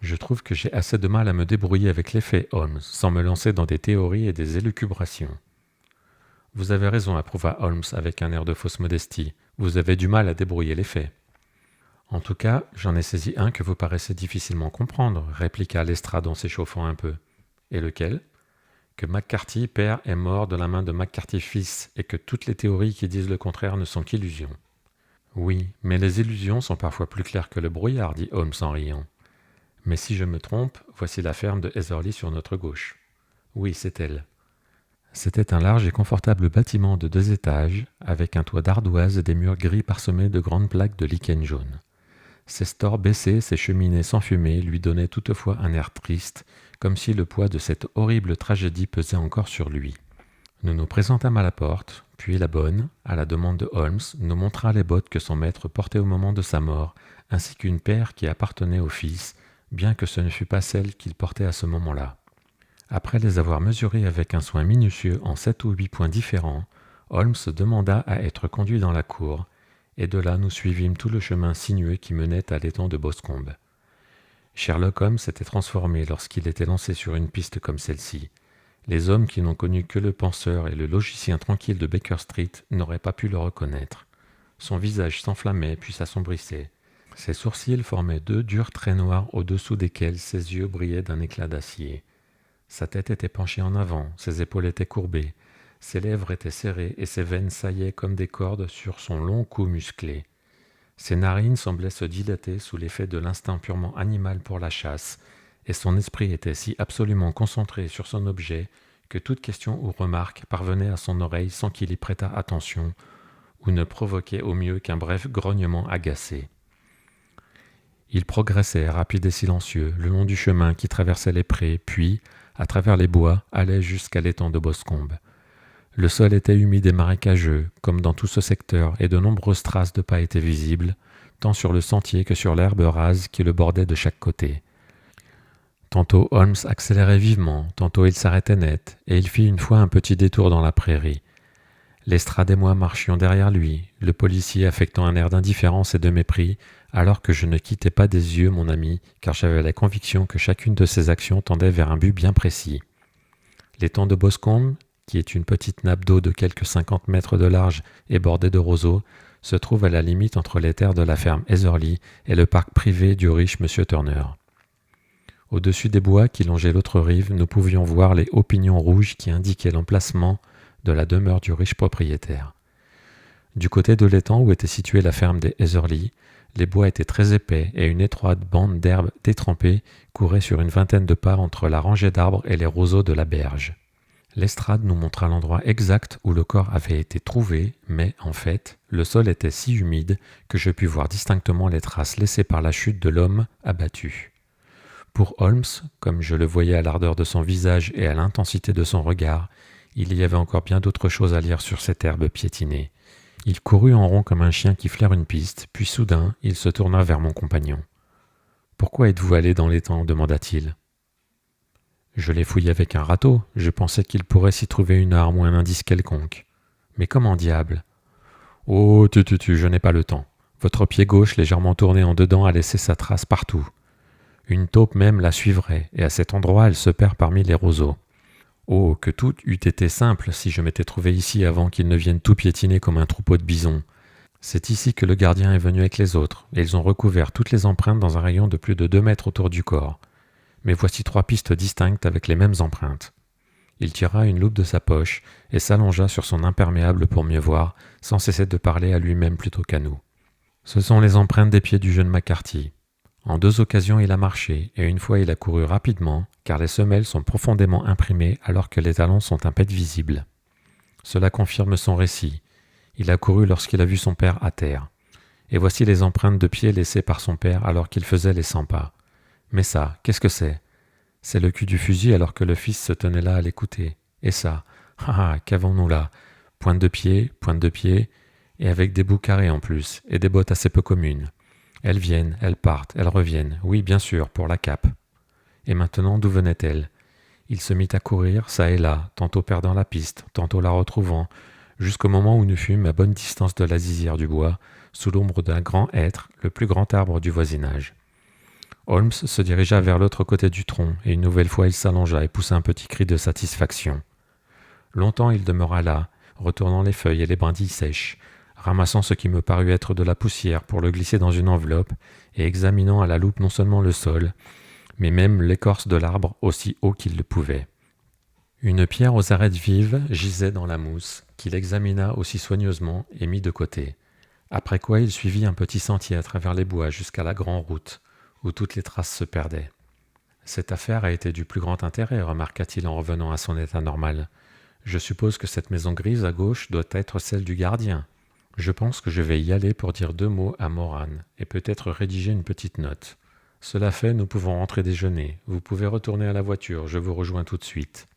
Je trouve que j'ai assez de mal à me débrouiller avec les faits, Holmes, sans me lancer dans des théories et des élucubrations. Vous avez raison, approuva Holmes avec un air de fausse modestie. Vous avez du mal à débrouiller les faits. En tout cas, j'en ai saisi un que vous paraissez difficilement comprendre, répliqua Lestrade en s'échauffant un peu. Et lequel ? Que McCarthy père est mort de la main de McCarthy fils, et que toutes les théories qui disent le contraire ne sont qu'illusions. Oui, mais les illusions sont parfois plus claires que le brouillard, dit Holmes en riant. Mais si je me trompe, voici la ferme de Heatherly sur notre gauche. Oui, c'est elle. C'était un large et confortable bâtiment de 2 étages, avec un toit d'ardoise et des murs gris parsemés de grandes plaques de lichen jaune. Ses stores baissés, ses cheminées sans fumée lui donnaient toutefois un air triste, comme si le poids de cette horrible tragédie pesait encore sur lui. Nous nous présentâmes à la porte, puis la bonne, à la demande de Holmes, nous montra les bottes que son maître portait au moment de sa mort, ainsi qu'une paire qui appartenait au fils, bien que ce ne fût pas celle qu'il portait à ce moment-là. Après les avoir mesurées avec un soin minutieux en 7 ou 8 points différents, Holmes demanda à être conduit dans la cour, et de là nous suivîmes tout le chemin sinueux qui menait à l'étang de Boscombe. Sherlock Holmes s'était transformé lorsqu'il était lancé sur une piste comme celle-ci. Les hommes qui n'ont connu que le penseur et le logicien tranquille de Baker Street n'auraient pas pu le reconnaître. Son visage s'enflammait puis s'assombrissait. Ses sourcils formaient 2 durs traits noirs au-dessous desquels ses yeux brillaient d'un éclat d'acier. Sa tête était penchée en avant, ses épaules étaient courbées, ses lèvres étaient serrées et ses veines saillaient comme des cordes sur son long cou musclé. Ses narines semblaient se dilater sous l'effet de l'instinct purement animal pour la chasse, et son esprit était si absolument concentré sur son objet que toute question ou remarque parvenait à son oreille sans qu'il y prêtât attention, ou ne provoquait au mieux qu'un bref grognement agacé. Il progressait, rapide et silencieux, le long du chemin qui traversait les prés, puis, à travers les bois, allait jusqu'à l'étang de Boscombe. Le sol était humide et marécageux, comme dans tout ce secteur, et de nombreuses traces de pas étaient visibles, tant sur le sentier que sur l'herbe rase qui le bordait de chaque côté. Tantôt Holmes accélérait vivement, tantôt il s'arrêtait net, et il fit une fois un petit détour dans la prairie. Lestrade et moi marchions derrière lui, le policier affectant un air d'indifférence et de mépris, alors que je ne quittais pas des yeux mon ami, car j'avais la conviction que chacune de ses actions tendait vers un but bien précis. L'étang de Boscombe, qui est une petite nappe d'eau de quelques 50 mètres de large et bordée de roseaux, se trouve à la limite entre les terres de la ferme Heatherly et le parc privé du riche M. Turner. Au-dessus des bois qui longeaient l'autre rive, nous pouvions voir les hauts pignons rouges qui indiquaient l'emplacement de la demeure du riche propriétaire. Du côté de l'étang où était située la ferme des Heatherly, les bois étaient très épais et une étroite bande d'herbe détrempée courait sur une vingtaine de pas entre la rangée d'arbres et les roseaux de la berge. Lestrade nous montra l'endroit exact où le corps avait été trouvé, mais, en fait, le sol était si humide que je pus voir distinctement les traces laissées par la chute de l'homme abattu. Pour Holmes, comme je le voyais à l'ardeur de son visage et à l'intensité de son regard, il y avait encore bien d'autres choses à lire sur cette herbe piétinée. Il courut en rond comme un chien qui flaire une piste, puis soudain, il se tourna vers mon compagnon. « Pourquoi êtes-vous allé dans l'étang » demanda-t-il. « Je l'ai fouillé avec un râteau, je pensais qu'il pourrait s'y trouver une arme ou un indice quelconque. Mais comment diable ?»« Oh, je n'ai pas le temps. Votre pied gauche légèrement tourné en dedans a laissé sa trace partout. Une taupe même la suivrait, et à cet endroit elle se perd parmi les roseaux. Oh, que tout eût été simple si je m'étais trouvé ici avant qu'ils ne viennent tout piétiner comme un troupeau de bisons. C'est ici que le gardien est venu avec les autres, et ils ont recouvert toutes les empreintes dans un rayon de plus de 2 mètres autour du corps. Mais voici 3 pistes distinctes avec les mêmes empreintes. » Il tira une loupe de sa poche et s'allongea sur son imperméable pour mieux voir, sans cesser de parler à lui-même plutôt qu'à nous. « Ce sont les empreintes des pieds du jeune McCarthy. En 2 occasions il a marché, et une fois il a couru rapidement, car les semelles sont profondément imprimées alors que les talons sont à peine visibles. Cela confirme son récit. Il a couru lorsqu'il a vu son père à terre. Et voici les empreintes de pieds laissées par son père alors qu'il faisait les 100 pas. Mais ça, qu'est-ce que c'est ? C'est le cul du fusil alors que le fils se tenait là à l'écouter. Et ça, qu'avons-nous là ? Pointe de pied, et avec des bouts carrés en plus, et des bottes assez peu communes. Elles viennent, elles partent, elles reviennent, oui bien sûr, pour la cape. Et maintenant, d'où venait-elle ? Il se mit à courir, çà et là, tantôt perdant la piste, tantôt la retrouvant, jusqu'au moment où nous fûmes à bonne distance de la lisière du bois, sous l'ombre d'un grand hêtre, le plus grand arbre du voisinage. Holmes se dirigea vers l'autre côté du tronc, et une nouvelle fois il s'allongea et poussa un petit cri de satisfaction. Longtemps il demeura là, retournant les feuilles et les brindilles sèches, ramassant ce qui me parut être de la poussière pour le glisser dans une enveloppe, et examinant à la loupe non seulement le sol, mais même l'écorce de l'arbre aussi haut qu'il le pouvait. Une pierre aux arêtes vives gisait dans la mousse, qu'il examina aussi soigneusement et mit de côté. Après quoi il suivit un petit sentier à travers les bois jusqu'à la grande route, où toutes les traces se perdaient. « Cette affaire a été du plus grand intérêt, remarqua-t-il en revenant à son état normal. Je suppose que cette maison grise à gauche doit être celle du gardien. Je pense que je vais y aller pour dire 2 mots à Moran, et peut-être rédiger une petite note. Cela fait, nous pouvons rentrer déjeuner. Vous pouvez retourner à la voiture, je vous rejoins tout de suite. »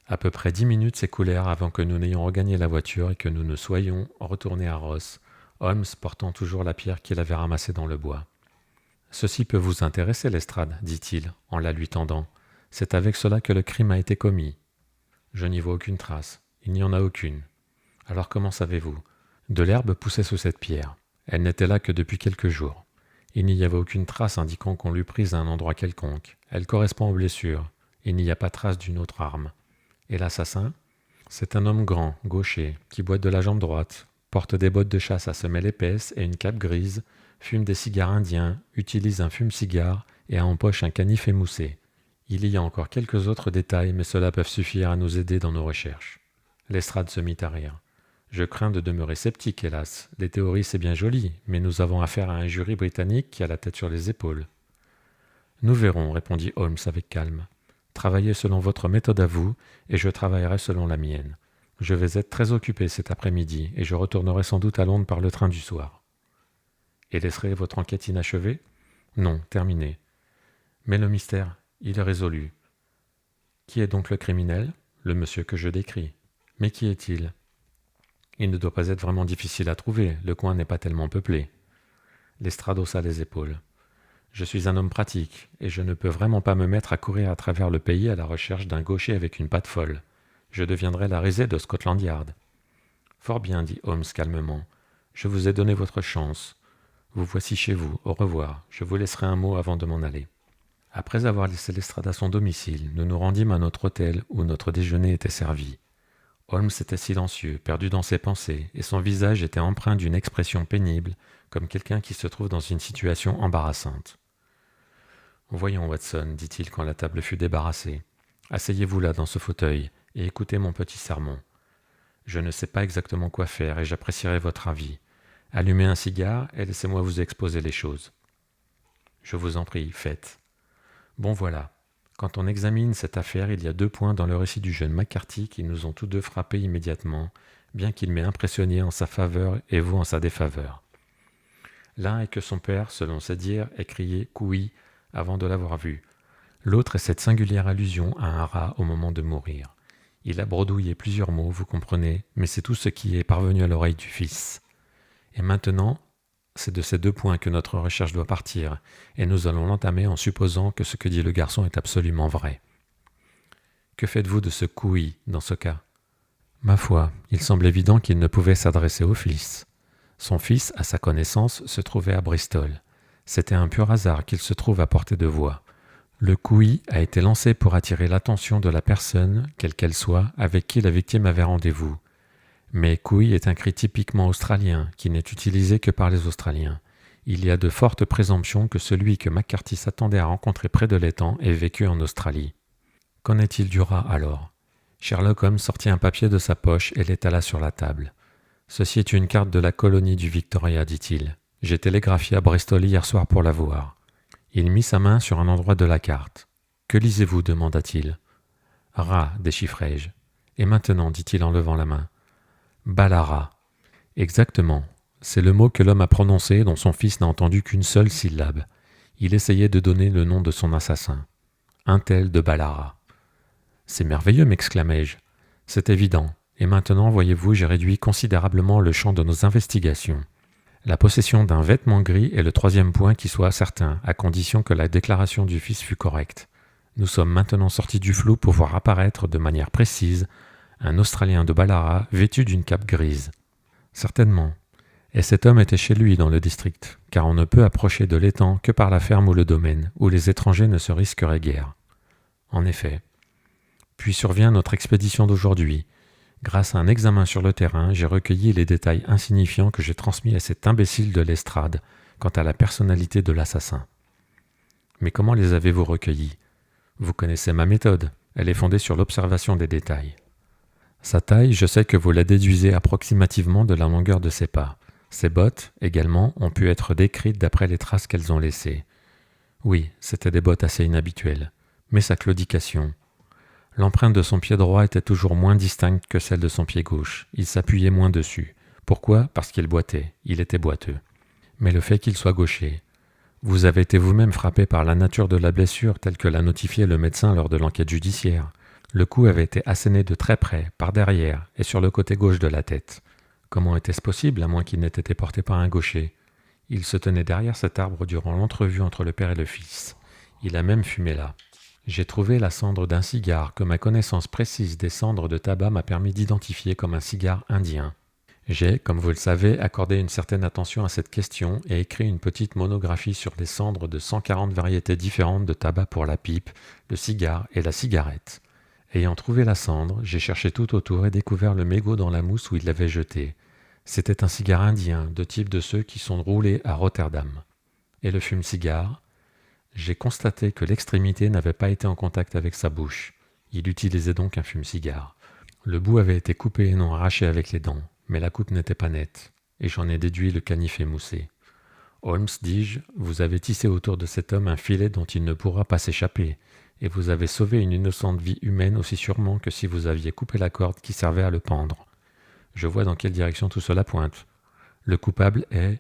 À peu près 10 minutes s'écoulèrent avant que nous n'ayons regagné la voiture et que nous ne soyons retournés à Ross, Holmes portant toujours la pierre qu'il avait ramassée dans le bois. « Ceci peut vous intéresser, Lestrade, dit-il, en la lui tendant. C'est avec cela que le crime a été commis. Je n'y vois aucune trace. Il n'y en a aucune. Alors comment savez-vous ? De l'herbe poussait sous cette pierre. Elle n'était là que depuis quelques jours. Il n'y avait aucune trace indiquant qu'on l'eût prise à un endroit quelconque. Elle correspond aux blessures. Il n'y a pas trace d'une autre arme. Et l'assassin ? C'est un homme grand, gaucher, qui boite de la jambe droite, porte des bottes de chasse à semelles épaisses et une cape grise, fume des cigares indiens, utilise un fume-cigare et a en poche un canif émoussé. Il y a encore quelques autres détails, mais ceux-là peuvent suffire à nous aider dans nos recherches. Lestrade se mit à rire. Je crains de demeurer sceptique, hélas. Les théories, c'est bien joli, mais nous avons affaire à un jury britannique qui a la tête sur les épaules. Nous verrons, répondit Holmes avec calme. Travaillez selon votre méthode à vous, et je travaillerai selon la mienne. Je vais être très occupé cet après-midi, et je retournerai sans doute à Londres par le train du soir. Et laisserez votre enquête inachevée ? Non, terminée. Mais le mystère, il est résolu. Qui est donc le criminel ? Le monsieur que je décris. Mais qui est-il ? Il ne doit pas être vraiment difficile à trouver, le coin n'est pas tellement peuplé. Lestrade haussa les épaules. Je suis un homme pratique, et je ne peux vraiment pas me mettre à courir à travers le pays à la recherche d'un gaucher avec une patte folle. Je deviendrai la risée de Scotland Yard. Fort bien, dit Holmes calmement. Je vous ai donné votre chance. Vous voici chez vous, au revoir. Je vous laisserai un mot avant de m'en aller. Après avoir laissé Lestrade à son domicile, nous nous rendîmes à notre hôtel où notre déjeuner était servi. Holmes était silencieux, perdu dans ses pensées, et son visage était empreint d'une expression pénible, comme quelqu'un qui se trouve dans une situation embarrassante. « Voyons, Watson, dit-il quand la table fut débarrassée. Asseyez-vous là dans ce fauteuil, et écoutez mon petit sermon. Je ne sais pas exactement quoi faire, et j'apprécierai votre avis. Allumez un cigare, et laissez-moi vous exposer les choses. »« Je vous en prie, faites. » Bon voilà. Quand on examine cette affaire, il y a 2 points dans le récit du jeune McCarthy qui nous ont tous deux frappés immédiatement, bien qu'il m'ait impressionné en sa faveur et vous en sa défaveur. L'un est que son père, selon ses dires, ait crié « couille » avant de l'avoir vu. L'autre est cette singulière allusion à un rat au moment de mourir. Il a bredouillé plusieurs mots, vous comprenez, mais c'est tout ce qui est parvenu à l'oreille du fils. Et maintenant, c'est de ces 2 points que notre recherche doit partir, et nous allons l'entamer en supposant que ce que dit le garçon est absolument vrai. Que faites-vous de ce couille dans ce cas ? Ma foi, il semble évident qu'il ne pouvait s'adresser au fils. Son fils, à sa connaissance, se trouvait à Bristol. C'était un pur hasard qu'il se trouve à portée de voix. Le couille a été lancé pour attirer l'attention de la personne, quelle qu'elle soit, avec qui la victime avait rendez-vous. Mais couille est un cri typiquement australien, qui n'est utilisé que par les Australiens. Il y a de fortes présomptions que celui que McCarthy s'attendait à rencontrer près de l'étang ait vécu en Australie. Qu'en est-il du rat alors ? Sherlock Holmes sortit un papier de sa poche et l'étala sur la table. « Ceci est une carte de la colonie du Victoria, dit-il. J'ai télégraphié à Bristol hier soir pour la voir. » Il mit sa main sur un endroit de la carte. « Que lisez-vous » demanda-t-il. « Rat, déchiffrai-je. Et maintenant, dit-il en levant la main. Ballarat. Exactement. C'est le mot que l'homme a prononcé dont son fils n'a entendu qu'une seule syllabe. Il essayait de donner le nom de son assassin. Un tel de Ballarat. C'est merveilleux, m'exclamai-je. C'est évident. Et maintenant, voyez-vous, j'ai réduit considérablement le champ de nos investigations. La possession d'un vêtement gris est le 3e point qui soit certain, à condition que la déclaration du fils fût correcte. Nous sommes maintenant sortis du flou pour voir apparaître de manière précise un Australien de Ballarat vêtu d'une cape grise. Certainement. Et cet homme était chez lui dans le district, car on ne peut approcher de l'étang que par la ferme ou le domaine, où les étrangers ne se risqueraient guère. En effet. Puis survient notre expédition d'aujourd'hui. Grâce à un examen sur le terrain, j'ai recueilli les détails insignifiants que j'ai transmis à cet imbécile de l'estrade quant à la personnalité de l'assassin. Mais comment les avez-vous recueillis ? Vous connaissez ma méthode, elle est fondée sur l'observation des détails. Sa taille, je sais que vous la déduisez approximativement de la longueur de ses pas. Ses bottes, également, ont pu être décrites d'après les traces qu'elles ont laissées. Oui, c'étaient des bottes assez inhabituelles. Mais sa claudication. L'empreinte de son pied droit était toujours moins distincte que celle de son pied gauche. Il s'appuyait moins dessus. Pourquoi ? Parce qu'il boitait. Il était boiteux. Mais le fait qu'il soit gaucher. Vous avez été vous-même frappé par la nature de la blessure telle que l'a notifié le médecin lors de l'enquête judiciaire. Le coup avait été asséné de très près, par derrière, et sur le côté gauche de la tête. Comment était-ce possible, à moins qu'il n'ait été porté par un gaucher ? Il se tenait derrière cet arbre durant l'entrevue entre le père et le fils. Il a même fumé là. J'ai trouvé la cendre d'un cigare que ma connaissance précise des cendres de tabac m'a permis d'identifier comme un cigare indien. J'ai, comme vous le savez, accordé une certaine attention à cette question et écrit une petite monographie sur les cendres de 140 variétés différentes de tabac pour la pipe, le cigare et la cigarette. Ayant trouvé la cendre, j'ai cherché tout autour et découvert le mégot dans la mousse où il l'avait jeté. C'était un cigare indien, de type de ceux qui sont roulés à Rotterdam. Et le fume-cigare ? J'ai constaté que l'extrémité n'avait pas été en contact avec sa bouche. Il utilisait donc un fume-cigare. Le bout avait été coupé et non arraché avec les dents, mais la coupe n'était pas nette, et j'en ai déduit le canif émoussé. Holmes, dis-je, vous avez tissé autour de cet homme un filet dont il ne pourra pas s'échapper, et vous avez sauvé une innocente vie humaine aussi sûrement que si vous aviez coupé la corde qui servait à le pendre. Je vois dans quelle direction tout cela pointe. Le coupable est...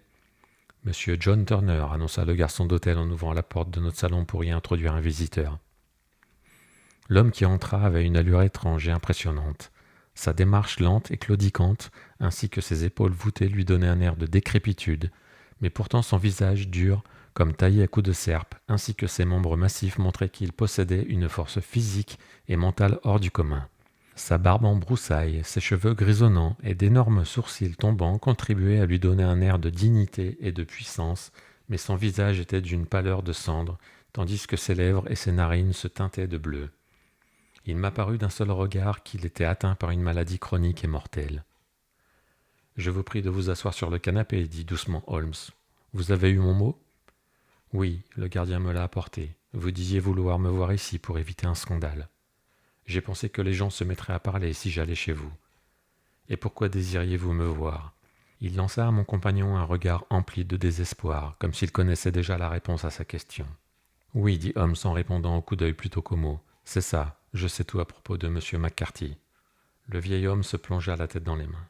Monsieur John Turner, annonça le garçon d'hôtel en ouvrant la porte de notre salon pour y introduire un visiteur. L'homme qui entra avait une allure étrange et impressionnante. Sa démarche lente et claudicante, ainsi que ses épaules voûtées lui donnaient un air de décrépitude, mais pourtant son visage dur, comme taillé à coups de serpe, ainsi que ses membres massifs montraient qu'il possédait une force physique et mentale hors du commun. Sa barbe en broussailles, ses cheveux grisonnants et d'énormes sourcils tombants contribuaient à lui donner un air de dignité et de puissance, mais son visage était d'une pâleur de cendre, tandis que ses lèvres et ses narines se teintaient de bleu. Il m'apparut d'un seul regard qu'il était atteint par une maladie chronique et mortelle. « Je vous prie de vous asseoir sur le canapé, dit doucement Holmes. Vous avez eu mon mot ? Oui, le gardien me l'a apporté. Vous disiez vouloir me voir ici pour éviter un scandale. J'ai pensé que les gens se mettraient à parler si j'allais chez vous. Et pourquoi désiriez-vous me voir ? Il lança à mon compagnon un regard empli de désespoir, comme s'il connaissait déjà la réponse à sa question. Oui, dit Holmes en répondant au coup d'œil plutôt qu'au mot. C'est ça, je sais tout à propos de M. McCarthy. Le vieil homme se plongea la tête dans les mains.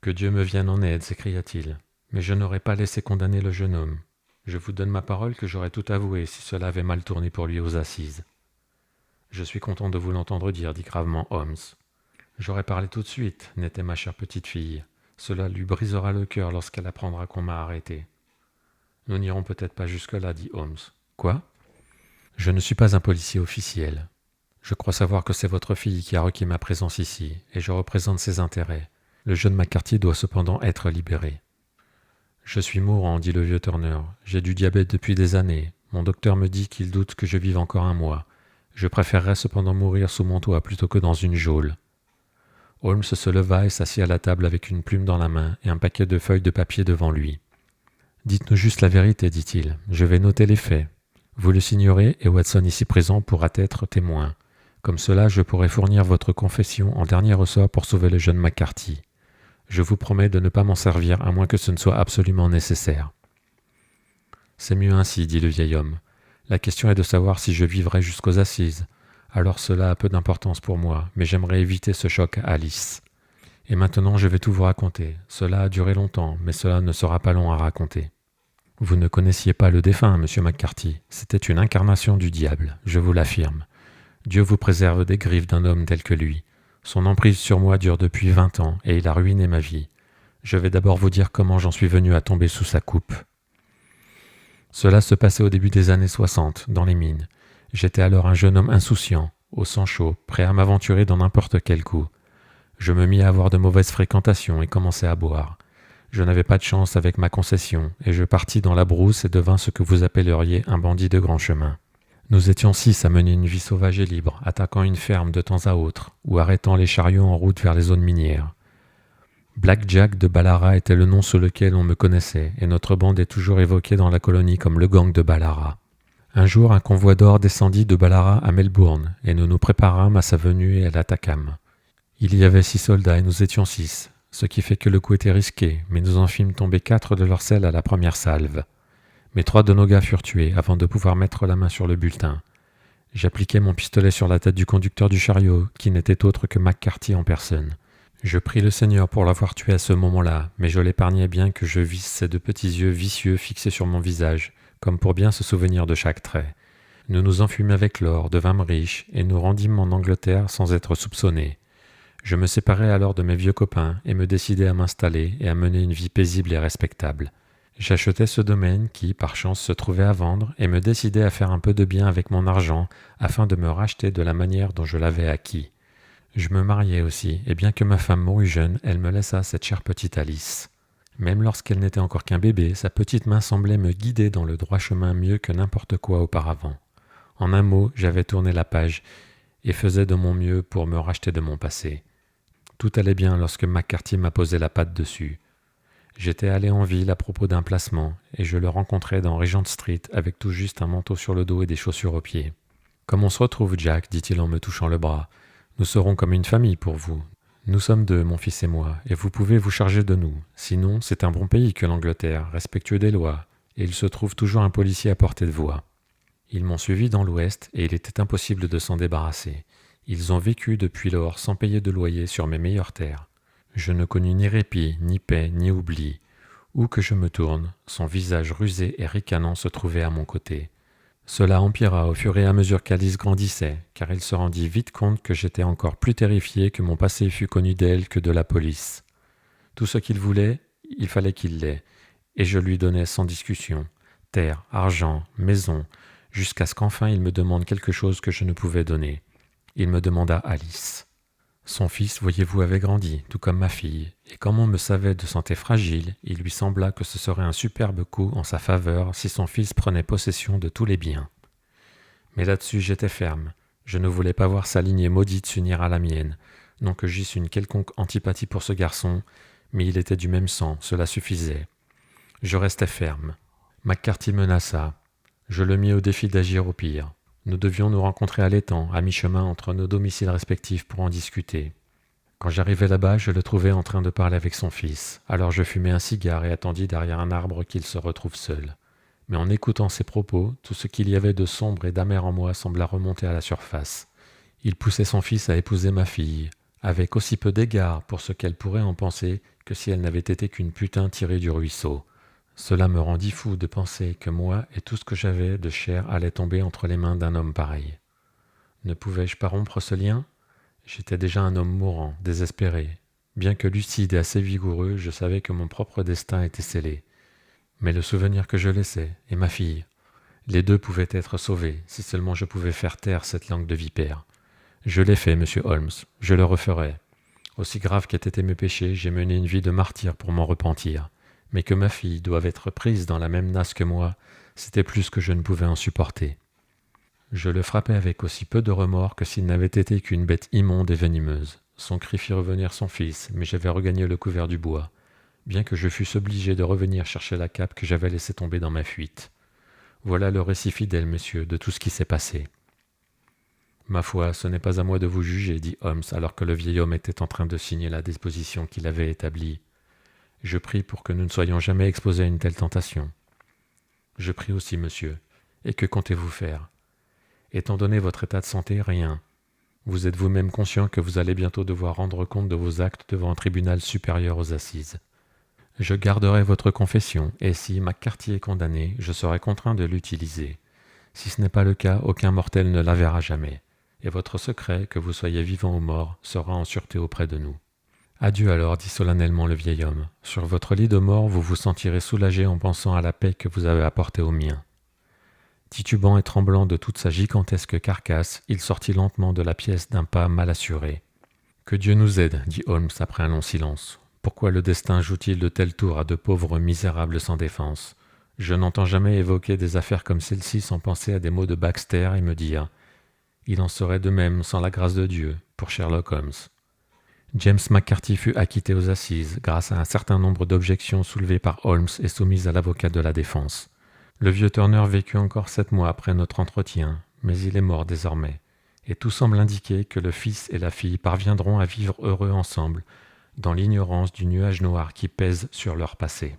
Que Dieu me vienne en aide, s'écria-t-il. Mais je n'aurais pas laissé condamner le jeune homme. Je vous donne ma parole que j'aurais tout avoué si cela avait mal tourné pour lui aux assises. Je suis content de vous l'entendre dire, dit gravement Holmes. J'aurais parlé tout de suite, n'était ma chère petite fille. Cela lui brisera le cœur lorsqu'elle apprendra qu'on m'a arrêté. Nous n'irons peut-être pas jusque-là, dit Holmes. Quoi ? Je ne suis pas un policier officiel. Je crois savoir que c'est votre fille qui a requis ma présence ici, et je représente ses intérêts. Le jeune McCarthy doit cependant être libéré. Je suis mourant, dit le vieux Turner. J'ai du diabète depuis des années. Mon docteur me dit qu'il doute que je vive encore un mois. Je préférerais cependant mourir sous mon toit plutôt que dans une geôle. Holmes se leva et s'assit à la table avec une plume dans la main et un paquet de feuilles de papier devant lui. « Dites-nous juste la vérité, dit-il. Je vais noter les faits. Vous le signerez et Watson ici présent pourra être témoin. Comme cela, je pourrai fournir votre confession en dernier ressort pour sauver le jeune McCarthy. Je vous promets de ne pas m'en servir à moins que ce ne soit absolument nécessaire. »« C'est mieux ainsi, dit le vieil homme. La question est de savoir si je vivrai jusqu'aux assises. Alors cela a peu d'importance pour moi, mais j'aimerais éviter ce choc à Alice. Et maintenant je vais tout vous raconter. Cela a duré longtemps, mais cela ne sera pas long à raconter. Vous ne connaissiez pas le défunt, monsieur McCarthy. C'était une incarnation du diable, je vous l'affirme. Dieu vous préserve des griffes d'un homme tel que lui. Son emprise sur moi dure depuis 20 ans, et il a ruiné ma vie. Je vais d'abord vous dire comment j'en suis venu à tomber sous sa coupe. Cela se passait au début des années 60, dans les mines. J'étais alors un jeune homme insouciant, au sang chaud, prêt à m'aventurer dans n'importe quel coup. Je me mis à avoir de mauvaises fréquentations et commençai à boire. Je n'avais pas de chance avec ma concession, et je partis dans la brousse et devins ce que vous appelleriez un bandit de grand chemin. Nous étions 6 à mener une vie sauvage et libre, attaquant une ferme de temps à autre, ou arrêtant les chariots en route vers les zones minières. Black Jack de Ballara était le nom sous lequel on me connaissait, et notre bande est toujours évoquée dans la colonie comme le gang de Ballara. Un jour, un convoi d'or descendit de Ballara à Melbourne, et nous nous préparâmes à sa venue et à l'attaquâmes. Il y avait 6 soldats et nous étions 6, ce qui fait que le coup était risqué, mais nous en fîmes tomber 4 de leurs selles à la première salve. Mais 3 de nos gars furent tués avant de pouvoir mettre la main sur le bulletin. J'appliquai mon pistolet sur la tête du conducteur du chariot, qui n'était autre que McCarthy en personne. Je prie le Seigneur pour l'avoir tué à ce moment-là, mais je l'épargnais bien que je visse ses 2 petits yeux vicieux fixés sur mon visage, comme pour bien se souvenir de chaque trait. Nous nous enfûmes avec l'or, devînmes riches, et nous rendîmes en Angleterre sans être soupçonnés. Je me séparai alors de mes vieux copains et me décidai à m'installer et à mener une vie paisible et respectable. J'achetai ce domaine qui, par chance, se trouvait à vendre et me décidai à faire un peu de bien avec mon argent afin de me racheter de la manière dont je l'avais acquis. Je me mariai aussi, et bien que ma femme mourût jeune, elle me laissa cette chère petite Alice. Même lorsqu'elle n'était encore qu'un bébé, sa petite main semblait me guider dans le droit chemin mieux que n'importe quoi auparavant. En un mot, j'avais tourné la page et faisais de mon mieux pour me racheter de mon passé. Tout allait bien lorsque McCarthy m'a posé la patte dessus. J'étais allé en ville à propos d'un placement, et je le rencontrai dans Regent Street avec tout juste un manteau sur le dos et des chaussures aux pieds. « Comme on se retrouve, Jack, dit-il en me touchant le bras. Nous serons comme une famille pour vous. Nous sommes 2, mon fils et moi, et vous pouvez vous charger de nous. Sinon, c'est un bon pays que l'Angleterre, respectueux des lois, et il se trouve toujours un policier à portée de voix. » Ils m'ont suivi dans l'Ouest, et il était impossible de s'en débarrasser. Ils ont vécu depuis lors sans payer de loyer sur mes meilleures terres. Je ne connus ni répit, ni paix, ni oubli. Où que je me tourne, son visage rusé et ricanant se trouvait à mon côté. Cela empira au fur et à mesure qu'Alice grandissait, car il se rendit vite compte que j'étais encore plus terrifié que mon passé fût connu d'elle que de la police. Tout ce qu'il voulait, il fallait qu'il l'ait, et je lui donnais sans discussion. Terre, argent, maison, jusqu'à ce qu'enfin il me demande quelque chose que je ne pouvais donner. Il me demanda Alice. Son fils, voyez-vous, avait grandi, tout comme ma fille, et comme on me savait de santé fragile, il lui sembla que ce serait un superbe coup en sa faveur si son fils prenait possession de tous les biens. Mais là-dessus j'étais ferme. Je ne voulais pas voir sa lignée maudite s'unir à la mienne, non que j'eusse une quelconque antipathie pour ce garçon, mais il était du même sang, cela suffisait. Je restais ferme. McCarthy menaça. Je le mis au défi d'agir au pire. Nous devions nous rencontrer à l'étang, à mi-chemin entre nos domiciles respectifs pour en discuter. Quand j'arrivai là-bas, je le trouvai en train de parler avec son fils. Alors je fumai un cigare et attendis derrière un arbre qu'il se retrouve seul. Mais en écoutant ses propos, tout ce qu'il y avait de sombre et d'amer en moi sembla remonter à la surface. Il poussait son fils à épouser ma fille, avec aussi peu d'égard pour ce qu'elle pourrait en penser que si elle n'avait été qu'une putain tirée du ruisseau. Cela me rendit fou de penser que moi et tout ce que j'avais de chair allait tomber entre les mains d'un homme pareil. Ne pouvais-je pas rompre ce lien ? J'étais déjà un homme mourant, désespéré. Bien que lucide et assez vigoureux, je savais que mon propre destin était scellé. Mais le souvenir que je laissais, et ma fille, les 2 pouvaient être sauvés, si seulement je pouvais faire taire cette langue de vipère. Je l'ai fait, monsieur Holmes, je le referai. Aussi grave qu'aient été mes péchés, j'ai mené une vie de martyr pour m'en repentir. Mais que ma fille doive être prise dans la même nasse que moi, c'était plus que je ne pouvais en supporter. Je le frappai avec aussi peu de remords que s'il n'avait été qu'une bête immonde et venimeuse. Son cri fit revenir son fils, mais j'avais regagné le couvert du bois, bien que je fusse obligé de revenir chercher la cape que j'avais laissée tomber dans ma fuite. Voilà le récit fidèle, monsieur, de tout ce qui s'est passé. Ma foi, ce n'est pas à moi de vous juger, dit Holmes, alors que le vieil homme était en train de signer la disposition qu'il avait établie. Je prie pour que nous ne soyons jamais exposés à une telle tentation. Je prie aussi, monsieur. Et que comptez-vous faire ? Étant donné votre état de santé, rien. Vous êtes vous-même conscient que vous allez bientôt devoir rendre compte de vos actes devant un tribunal supérieur aux assises. Je garderai votre confession, et si McCarthy est condamné, je serai contraint de l'utiliser. Si ce n'est pas le cas, aucun mortel ne la verra jamais. Et votre secret, que vous soyez vivant ou mort, sera en sûreté auprès de nous. Adieu alors, dit solennellement le vieil homme. Sur votre lit de mort, vous vous sentirez soulagé en pensant à la paix que vous avez apportée au mien. Titubant et tremblant de toute sa gigantesque carcasse, il sortit lentement de la pièce d'un pas mal assuré. « Que Dieu nous aide, dit Holmes après un long silence. Pourquoi le destin joue-t-il de tels tours à de pauvres misérables sans défense? Je n'entends jamais évoquer des affaires comme celle-ci sans penser à des mots de Baxter et me dire « Il en serait de même sans la grâce de Dieu pour Sherlock Holmes. » James McCarthy fut acquitté aux assises grâce à un certain nombre d'objections soulevées par Holmes et soumises à l'avocat de la défense. Le vieux Turner vécut encore 7 mois après notre entretien, mais il est mort désormais, et tout semble indiquer que le fils et la fille parviendront à vivre heureux ensemble, dans l'ignorance du nuage noir qui pèse sur leur passé.